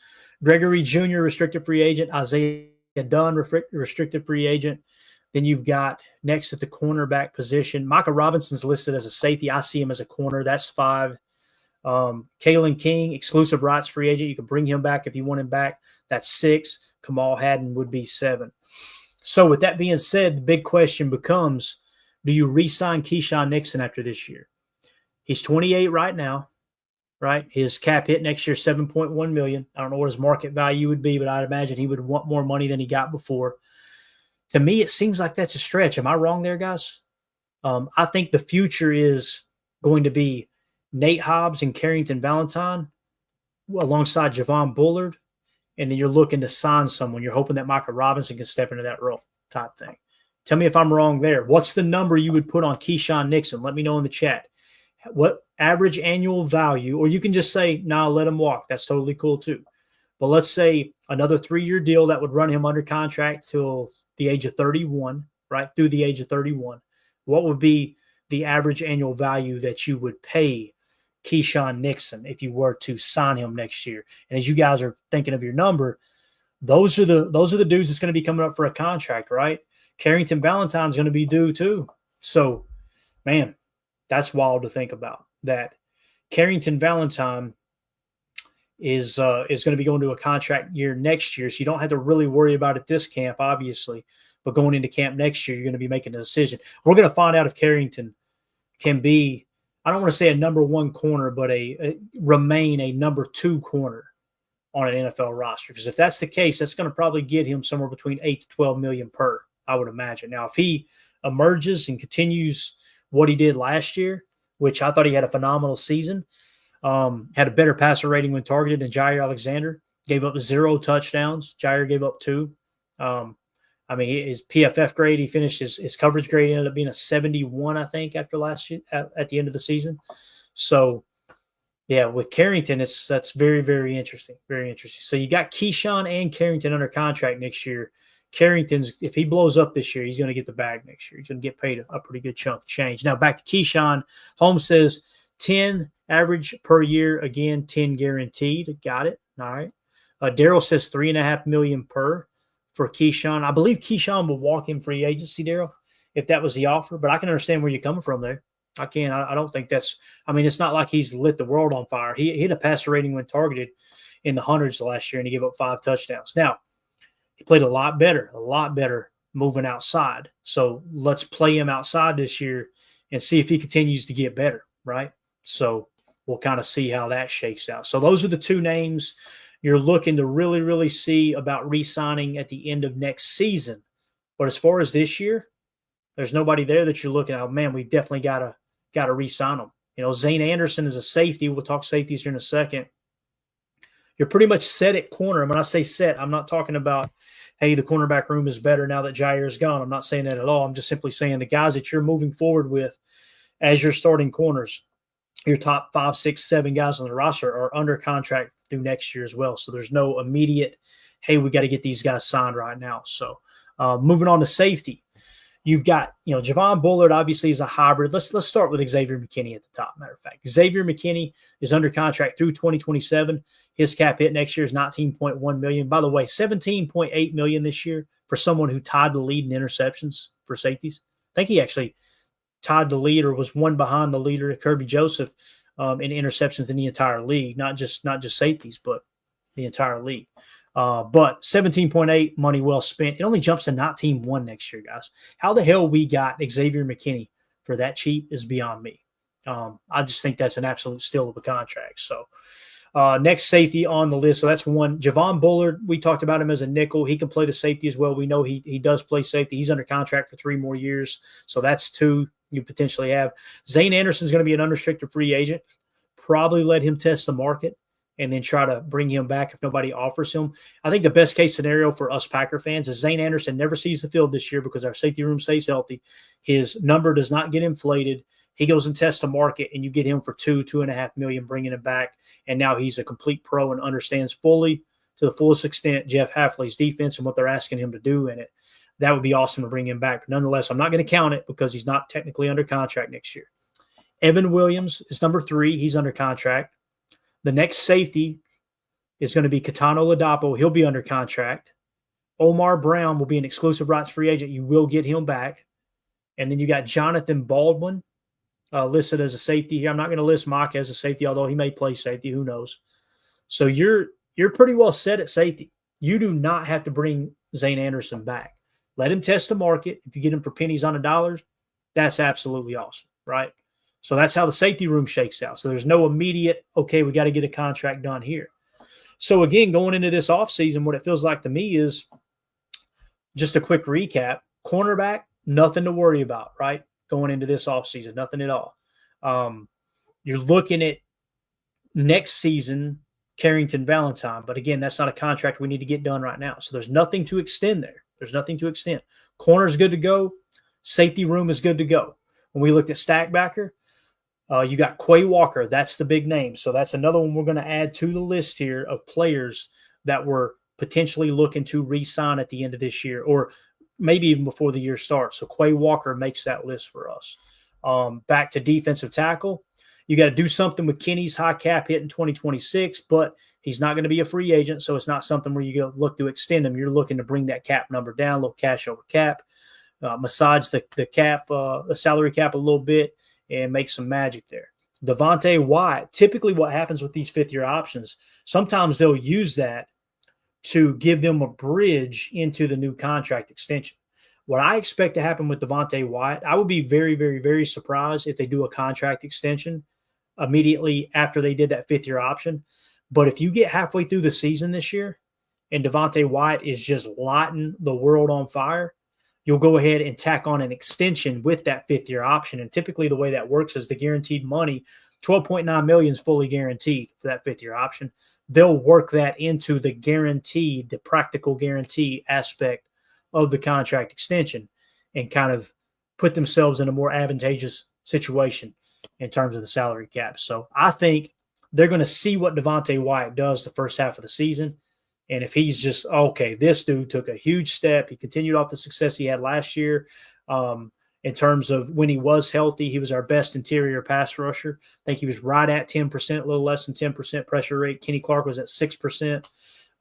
Gregory Jr., restricted free agent. Isaiah Dunn, restricted free agent. Then you've got next at the cornerback position, Micah Robinson's listed as a safety. I see him as a corner. That's 5. Kalen King, exclusive rights free agent. You can bring him back if you want him back. That's 6. Kamal Haddon would be 7. So with that being said, the big question becomes, do you re-sign Keyshawn Nixon after this year? He's 28 right now, right? His cap hit next year, $7.1 million. I don't know what his market value would be, but I'd imagine he would want more money than he got before. To me, it seems like that's a stretch. Am I wrong there, guys? I think the future is going to be Nate Hobbs and Carrington Valentine alongside Javon Bullard, and then you're looking to sign someone. You're hoping that Micah Robinson can step into that role type thing. Tell me if I'm wrong there. What's the number you would put on Keyshawn Nixon? Let me know in the chat. What average annual value, or you can just say, nah, let him walk. That's totally cool too. But let's say another 3-year deal that would run him under contract till the age of 31, right? Through the age of 31. What would be the average annual value that you would pay Keyshawn Nixon if you were to sign him next year? And as you guys are thinking of your number, those are the dudes that's going to be coming up for a contract, right? Carrington Valentine's going to be due too. So, man, that's wild to think about. That Carrington Valentine is going to be going to a contract year next year, so you don't have to really worry about it this camp, obviously. But going into camp next year, you're going to be making a decision. We're going to find out if Carrington can be, I don't want to say a number 1 corner, but remain a number 2 corner on an NFL roster. Because if that's the case, that's going to probably get him somewhere between $8 to $12 million per, I would imagine. Now, if he emerges and continues what he did last year, which I thought he had a phenomenal season, had a better passer rating when targeted than Jair Alexander, gave up 0 touchdowns. Jair gave up 2. His PFF grade, he finished his coverage grade ended up being a 71, I think, after last year at the end of the season. So, yeah, with Carrington, that's very, very interesting. Very interesting. So you got Keyshawn and Carrington under contract next year. Carrington's, if he blows up this year, he's going to get the bag next year. He's going to get paid a pretty good chunk of change. Now back to Keyshawn. Holmes says 10 average per year. Again, 10 guaranteed. Got it. All right. Daryl says $3.5 million per for Keyshawn. I believe Keyshawn will walk in free agency, Daryl, if that was the offer. But I can understand where you're coming from there. I can. I don't think that's – it's not like he's lit the world on fire. He hit a passer rating when targeted in the hundreds last year, and he gave up 5 touchdowns. Now, he played a lot better moving outside. So let's play him outside this year and see if he continues to get better, right? So we'll kind of see how that shakes out. So those are the 2 names you're looking to really, really see about re-signing at the end of next season. But as far as this year, there's nobody there that you're looking at, oh, man, we definitely got to re-sign them. Zane Anderson is a safety. We'll talk safeties here in a second. You're pretty much set at corner. And when I say set, I'm not talking about, hey, the cornerback room is better now that Jair is gone. I'm not saying that at all. I'm just simply saying the guys that you're moving forward with as your starting corners, your top 5, 6, 7 guys on the roster are under contract through next year as well. So there's no immediate, hey, we got to get these guys signed right now. So moving on to safety. You've got, Javon Bullard obviously is a hybrid. Let's start with Xavier McKinney at the top, matter of fact. Xavier McKinney is under contract through 2027. His cap hit next year is $19.1 million. By the way, $17.8 million this year for someone who tied the lead in interceptions for safeties. I think he actually tied the lead or was one behind the leader, Kirby Joseph, in interceptions in the entire league, not just safeties, but the entire league. But 17.8, money well spent. It only jumps to 19.1 next year, guys. How the hell we got Xavier McKinney for that cheap is beyond me. I just think that's an absolute steal of a contract. So next safety on the list. So that's one. Javon Bullard, we talked about him as a nickel. He can play the safety as well. We know he does play safety. He's under contract for 3 more years. So that's 2 you potentially have. Zane Anderson is going to be an unrestricted free agent. Probably let him test the market and then try to bring him back if nobody offers him. I think the best case scenario for us Packer fans is Zane Anderson never sees the field this year because our safety room stays healthy. His number does not get inflated. He goes and tests the market, and you get him for $2.5 million, bringing him back. And now he's a complete pro and understands fully, to the fullest extent, Jeff Hafley's defense and what they're asking him to do in it. That would be awesome to bring him back. But nonetheless, I'm not going to count it because he's not technically under contract next year. Evan Williams is number 3. He's under contract. The next safety is going to be Katano Ladapo. He'll be under contract. Omar Brown will be an exclusive rights free agent. You will get him back. And then you got Jonathan Baldwin listed as a safety here. I'm not going to list Mock as a safety, although he may play safety. Who knows? So you're pretty well set at safety. You do not have to bring Zane Anderson back. Let him test the market. If you get him for pennies on the dollars, that's absolutely awesome, right? So that's how the safety room shakes out. So there's no immediate, okay, we got to get a contract done here. So again, going into this offseason, what it feels like to me is just a quick recap. Cornerback, nothing to worry about, right? Going into this offseason, nothing at all. You're looking at next season, Carrington Valentine. But again, that's not a contract we need to get done right now. So there's nothing to extend there. There's nothing to extend. Corner's good to go. Safety room is good to go. When we looked at Stackbacker, you got Quay Walker. That's the big name. So that's another one we're going to add to the list here of players that we're potentially looking to re-sign at the end of this year or maybe even before the year starts. So Quay Walker makes that list for us. Back to defensive tackle. You got to do something with Kenny's high cap hit in 2026, but he's not going to be a free agent, so it's not something where you go look to extend him. You're looking to bring that cap number down, a little cash over cap, massage the cap, the salary cap a little bit, and make some magic there. Devontae Wyatt, typically what happens with these fifth-year options, sometimes they'll use that to give them a bridge into the new contract extension. What I expect to happen with Devontae Wyatt, I would be very, very, very surprised if they do a contract extension immediately after they did that fifth-year option. But if you get halfway through the season this year and Devontae Wyatt is just lighting the world on fire, you'll go ahead and tack on an extension with that fifth-year option. And typically the way that works is the guaranteed money, $12.9 million is fully guaranteed for that fifth-year option. They'll work that into the guaranteed, the practical guarantee aspect of the contract extension and kind of put themselves in a more advantageous situation in terms of the salary cap. So I think they're going to see what Devontae Wyatt does the first half of the season. And if he's just, okay, this dude took a huge step. He continued off the success he had last year in terms of when he was healthy. He was our best interior pass rusher. I think he was right at 10%, a little less than 10% pressure rate. Kenny Clark was at 6%.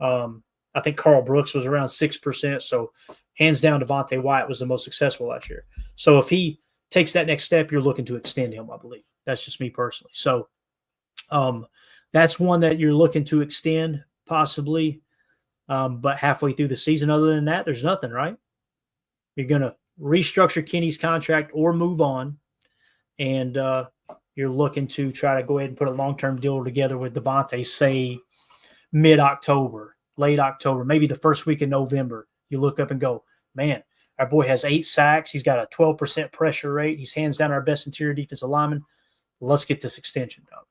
I think Carl Brooks was around 6%. So hands down, Devontae Wyatt was the most successful last year. So if he takes that next step, you're looking to extend him, I believe. That's just me personally. So that's one that you're looking to extend possibly, but halfway through the season. Other than that, there's nothing, right? You're going to restructure Kenny's contract or move on, and you're looking to try to go ahead and put a long-term deal together with Devontae, say mid-October, late October, maybe the first week of November. You look up and go, man, our boy has 8 sacks. He's got a 12% pressure rate. He's hands down our best interior defensive lineman. Let's get this extension done.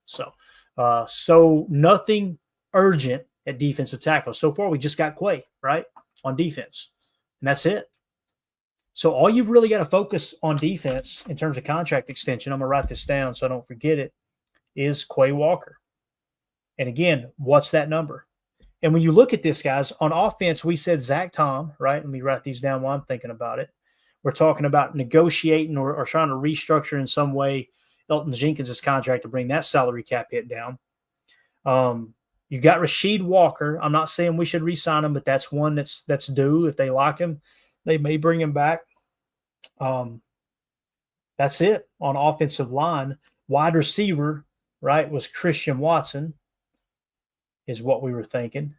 So nothing urgent at defensive tackle. So far, we just got Quay, right, on defense. And that's it. So all you've really got to focus on defense in terms of contract extension, I'm going to write this down so I don't forget it, is Quay Walker. And again, what's that number? And when you look at this, guys, on offense, we said Zach Tom, right? Let me write these down while I'm thinking about it. We're talking about negotiating or trying to restructure in some way Elton Jenkins' contract to bring that salary cap hit down. You got Rasheed Walker. I'm not saying we should re-sign him, but that's one that's due. If they like him, they may bring him back. That's it on offensive line. Wide receiver, right, was Christian Watson is what we were thinking.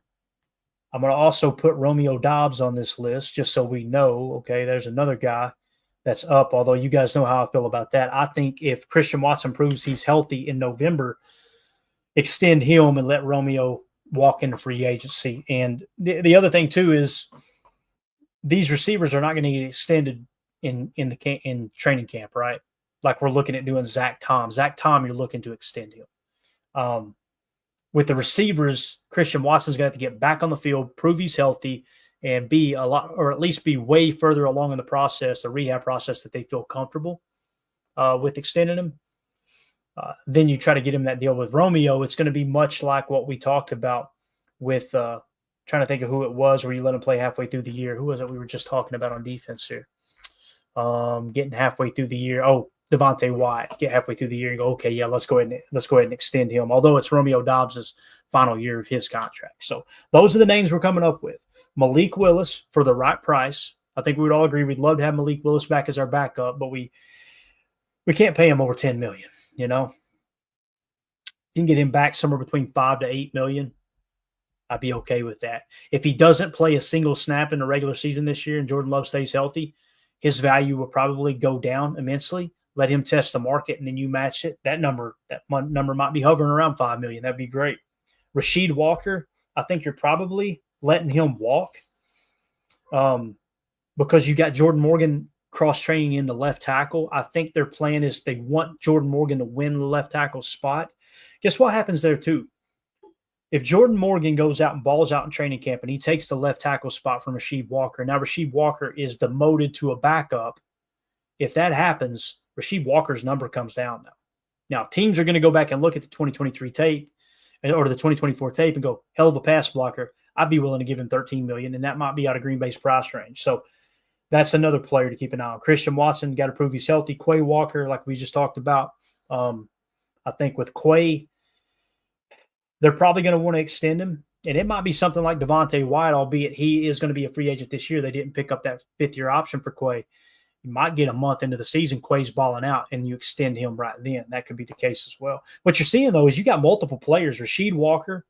I'm going to also put Romeo Dobbs on this list just so we know, okay, there's another guy that's up, although you guys know how I feel about that. I think if Christian Watson proves he's healthy in November, extend him and let Romeo walk into free agency. And the other thing, too, is these receivers are not going to get extended in training camp, right? Like we're looking at doing Zach Tom. Zach Tom, you're looking to extend him. with the receivers, Christian Watson's going to have to get back on the field, prove he's healthy, and be a lot, or at least be way further along in the process, the rehab process, that they feel comfortable with extending him. Then you try to get him that deal with Romeo. It's going to be much like what we talked about with trying to think of who it was, where you let him play halfway through the year. Who was it we were just talking about on defense here? Getting halfway through the year. Oh, Devontae White. Get halfway through the year and go, okay, yeah, let's go ahead and extend him. Although it's Romeo Dobbs' final year of his contract. So those are the names we're coming up with. Malik Willis for the right price. I think we would all agree we'd love to have Malik Willis back as our backup, but we can't pay him over $10 million. You know, you can get him back somewhere between $5 to $8 million. I'd be okay with that. If he doesn't play a single snap in the regular season this year and Jordan Love stays healthy, his value will probably go down immensely. Let him test the market, and then you match it. That number might be hovering around $5 million. That'd be great. Rasheed Walker, I think you're probably letting him walk because you got Jordan Morgan cross-training in the left tackle. I think their plan is they want Jordan Morgan to win the left tackle spot. Guess what happens there too? If Jordan Morgan goes out and balls out in training camp and he takes the left tackle spot from Rasheed Walker, now Rasheed Walker is demoted to a backup. If that happens, Rasheed Walker's number comes down now. Now, teams are going to go back and look at the 2023 tape or the 2024 tape and go, hell of a pass blocker. I'd be willing to give him $13 million, and that might be out of Green Bay's price range. So that's another player to keep an eye on. Christian Watson, got to prove he's healthy. Quay Walker, like we just talked about. I think with Quay, they're probably going to want to extend him. And it might be something like Devontae White, albeit he is going to be a free agent this year. They didn't pick up that fifth-year option for Quay. You might get a month into the season, Quay's balling out, and you extend him right then. That could be the case as well. What you're seeing, though, is you got multiple players. Rasheed Walker,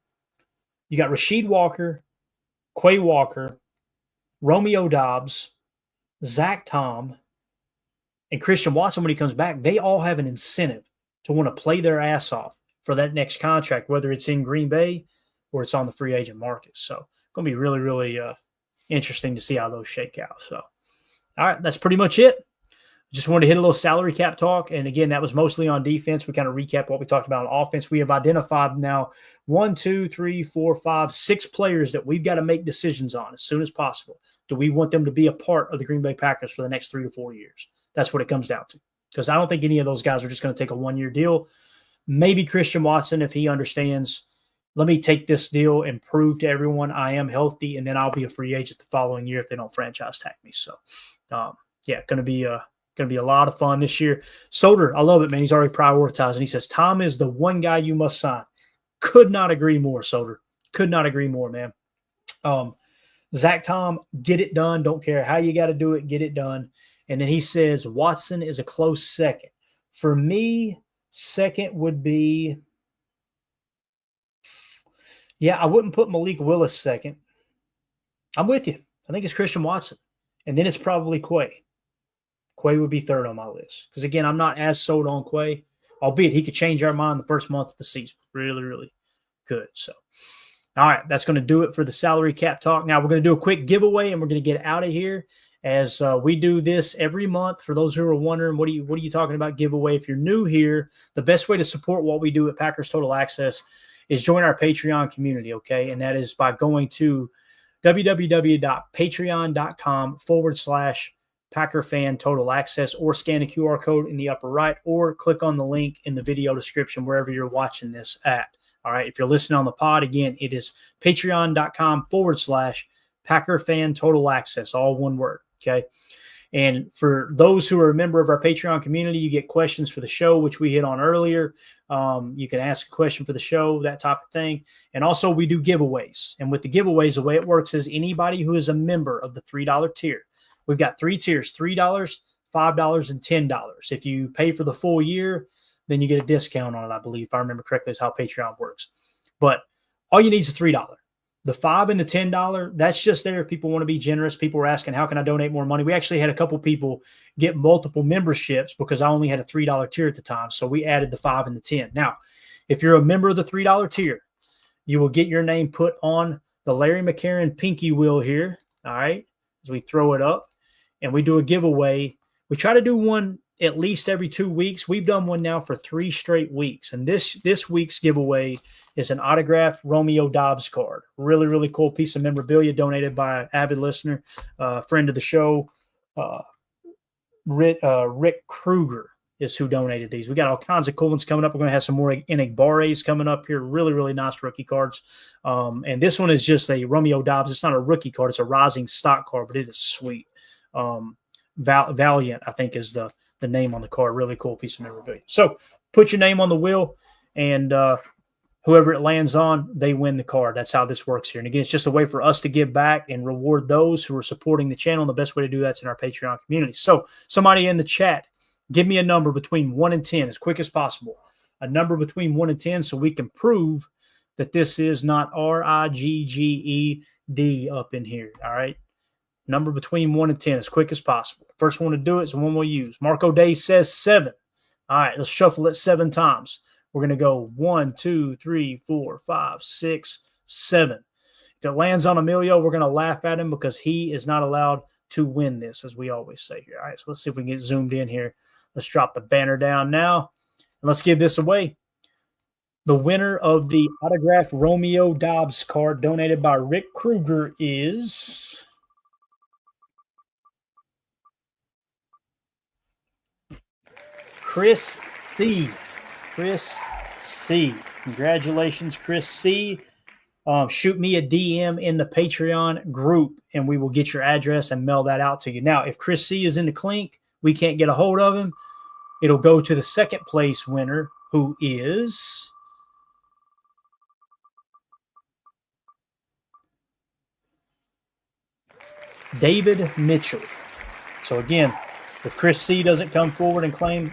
Quay Walker, Romeo Dobbs, Zach Tom, and Christian Watson when he comes back. They all have an incentive to want to play their ass off for that next contract, whether it's in Green Bay or it's on the free agent market. So it's going to be really, really interesting to see how those shake out. So, all right, that's pretty much it. Just wanted to hit a little salary cap talk. And again, that was mostly on defense. We kind of recap what we talked about on offense. We have identified now 6 players that we've got to make decisions on as soon as possible. Do we want them to be a part of the Green Bay Packers for the next 3 to 4 years? That's what it comes down to. Because I don't think any of those guys are just going to take a one-year deal. Maybe Christian Watson, if he understands, let me take this deal and prove to everyone I am healthy, and then I'll be a free agent the following year if they don't franchise tag me. So, going to be a lot of fun this year. Soder, I love it, man. He's already prioritizing. He says, Tom is the one guy you must sign. Could not agree more, Soder. Could not agree more, man. Zach Tom, get it done. Don't care how you got to do it. Get it done. And then he says, Watson is a close second. For me, second would be, I wouldn't put Malik Willis second. I'm with you. I think it's Christian Watson. And then it's probably Quay. Quay would be third on my list. Because, again, I'm not as sold on Quay, albeit he could change our mind the first month of the season. Really, really good. So, all right, that's going to do it for the salary cap talk. Now, we're going to do a quick giveaway, and we're going to get out of here. As we do this every month. For those who are wondering, what are you talking about giveaway? If you're new here, the best way to support what we do at Packers Total Access is join our Patreon community, okay? And that is by going to www.patreon.com/Packer Fan Total Access, or scan a QR code in the upper right, or click on the link in the video description wherever you're watching this at. All right, if you're listening on the pod, again, it is patreon.com/Packer Fan Total Access, all one word. Okay. And for those who are a member of our Patreon community, you get questions for the show, which we hit on earlier. You can ask a question for the show, that type of thing. And also we do giveaways. And with the giveaways, the way it works is anybody who is a member of the $3 tier, we've got 3 tiers, $3, $5, and $10. If you pay for the full year, then you get a discount on it, I believe. If I remember correctly, is how Patreon works. But all you need is a $3. The $5 and the $10, that's just there if people want to be generous. People were asking, how can I donate more money? We actually had a couple people get multiple memberships because I only had a $3 tier at the time. So we added the $5 and the $10. Now, if you're a member of the $3 tier, you will get your name put on the Larry McCarron pinky wheel here. All right. As we throw it up and we do a giveaway. We try to do one at least every 2 weeks. We've done one now for 3 straight weeks. And this week's giveaway is an autographed Romeo Doubs card. Really, really cool piece of memorabilia donated by an avid listener, friend of the show, Rick Kruger is who donated these. We got all kinds of cool ones coming up. We're going to have some more Inigbares coming up here. Really, really nice rookie cards. And this one is just a Romeo Doubs. It's not a rookie card. It's a rising stock card, but it is sweet. Valiant, I think, is the name on the card. Really cool piece of memorabilia. So put your name on the wheel, and whoever it lands on, they win the card. That's how this works here. And again, it's just a way for us to give back and reward those who are supporting the channel. And the best way to do that's in our Patreon community. So somebody in the chat, give me a number between 1 and 10 as quick as possible. A number between 1 and 10 so we can prove that this is not RIGGED up in here. All right. Number between 1 and 10 as quick as possible. First one to do it is the one we'll use. Marco Day says 7. All right. Let's shuffle it 7 times. We're going to go 1, 2, 3, 4, 5, 6, 7. If it lands on Emilio, we're going to laugh at him because he is not allowed to win this, as we always say here. All right. So let's see if we can get zoomed in here. Let's drop the banner down now, and let's give this away. The winner of the autographed Romeo Doubs card donated by Rick Kruger is Chris C. Chris C. Congratulations, Chris C. Shoot me a DM in the Patreon group, and we will get your address and mail that out to you. Now, if Chris C is in the clink, we can't get a hold of him. It'll go to the second place winner, who is David Mitchell. So again, if Chris C doesn't come forward and claim,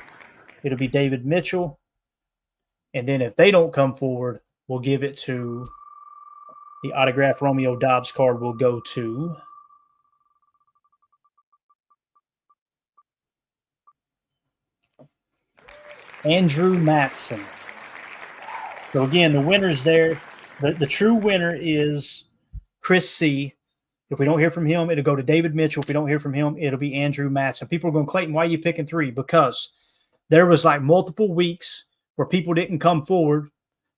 it'll be David Mitchell. And then if they don't come forward, we'll give it to the autographed Romeo Doubs card will go to Andrew Matson. So again, the winner's there. The true winner is Chris C. If we don't hear from him, it'll go to David Mitchell. If we don't hear from him, it'll be Andrew Matson. People are going, Clayton, why are you picking 3? Because there was like multiple weeks where people didn't come forward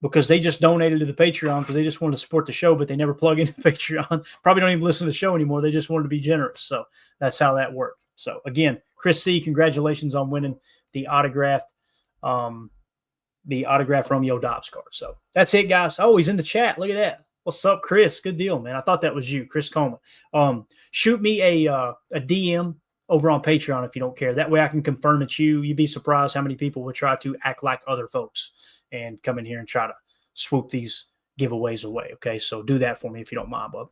because they just donated to the Patreon because they just wanted to support the show, but they never plug into Patreon. Probably don't even listen to the show anymore. They just wanted to be generous. So that's how that worked. So again, Chris C., congratulations on winning the autographed Romeo Doubs card. So that's it, guys. Oh, he's in the chat. Look at that. What's up, Chris? Good deal, man. I thought that was you, Chris Coleman. Shoot me a DM over on Patreon if you don't care. That way I can confirm it's you. You'd be surprised how many people would try to act like other folks and come in here and try to swoop these giveaways away. Okay, so do that for me if you don't mind, bub.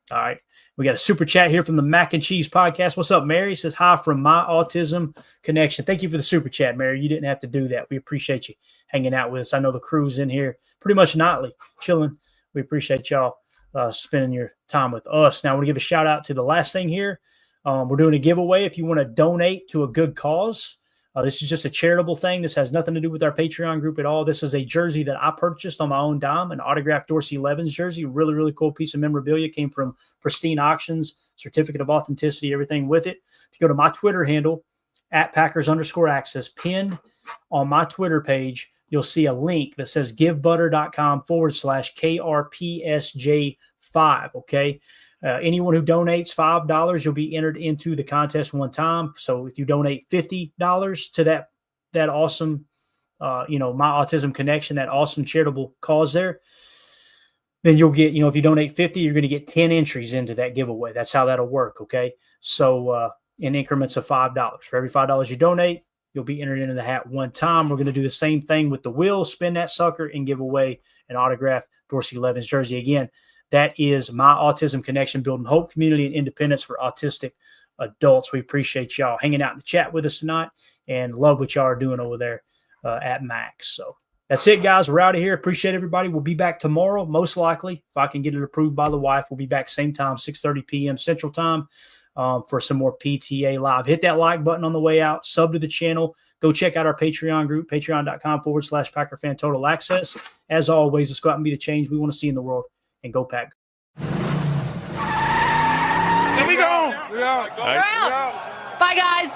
All right. We got a super chat here from the Mac and Cheese podcast. What's up, Mary? Says hi from My Autism Connection. Thank you for the super chat, Mary. You didn't have to do that. We appreciate you hanging out with us. I know the crew's in here pretty much nightly, chilling. We appreciate y'all spending your time with us. Now, I want to give a shout out to the last thing here. We're doing a giveaway if you want to donate to a good cause. This is just a charitable thing. This has nothing to do with our Patreon group at all. This is a jersey that I purchased on my own dime, an autographed Dorsey Levens jersey. Really, really cool piece of memorabilia. Came from Pristine Auctions, certificate of authenticity, everything with it. If you go to my Twitter handle, @Packers_access, pinned on my Twitter page, you'll see a link that says givebutter.com/KRPSJ5, okay? Anyone who donates $5, you'll be entered into the contest one time. So if you donate $50 to that awesome, My Autism Connection, that awesome charitable cause there, then you'll get, if you donate 50, you're going to get 10 entries into that giveaway. That's how that'll work, okay? So in increments of $5. For every $5 you donate, you'll be entered into the hat one time. We're going to do the same thing with the wheel, spin that sucker, and give away an autographed Dorsey Levens jersey. Again, that is My Autism Connection, building hope, community, and independence for autistic adults. We appreciate y'all hanging out in the chat with us tonight and love what y'all are doing over there at Max. So that's it, guys. We're out of here. Appreciate everybody. We'll be back tomorrow, most likely. If I can get it approved by the wife, we'll be back same time, 6:30 p.m. Central Time for some more PTA Live. Hit that like button on the way out. Sub to the channel. Go check out our Patreon group, patreon.com/PackerFan Total Access. As always, let's go out and be the change we want to see in the world. And go Pack. Here we go. We're out. Bye, guys.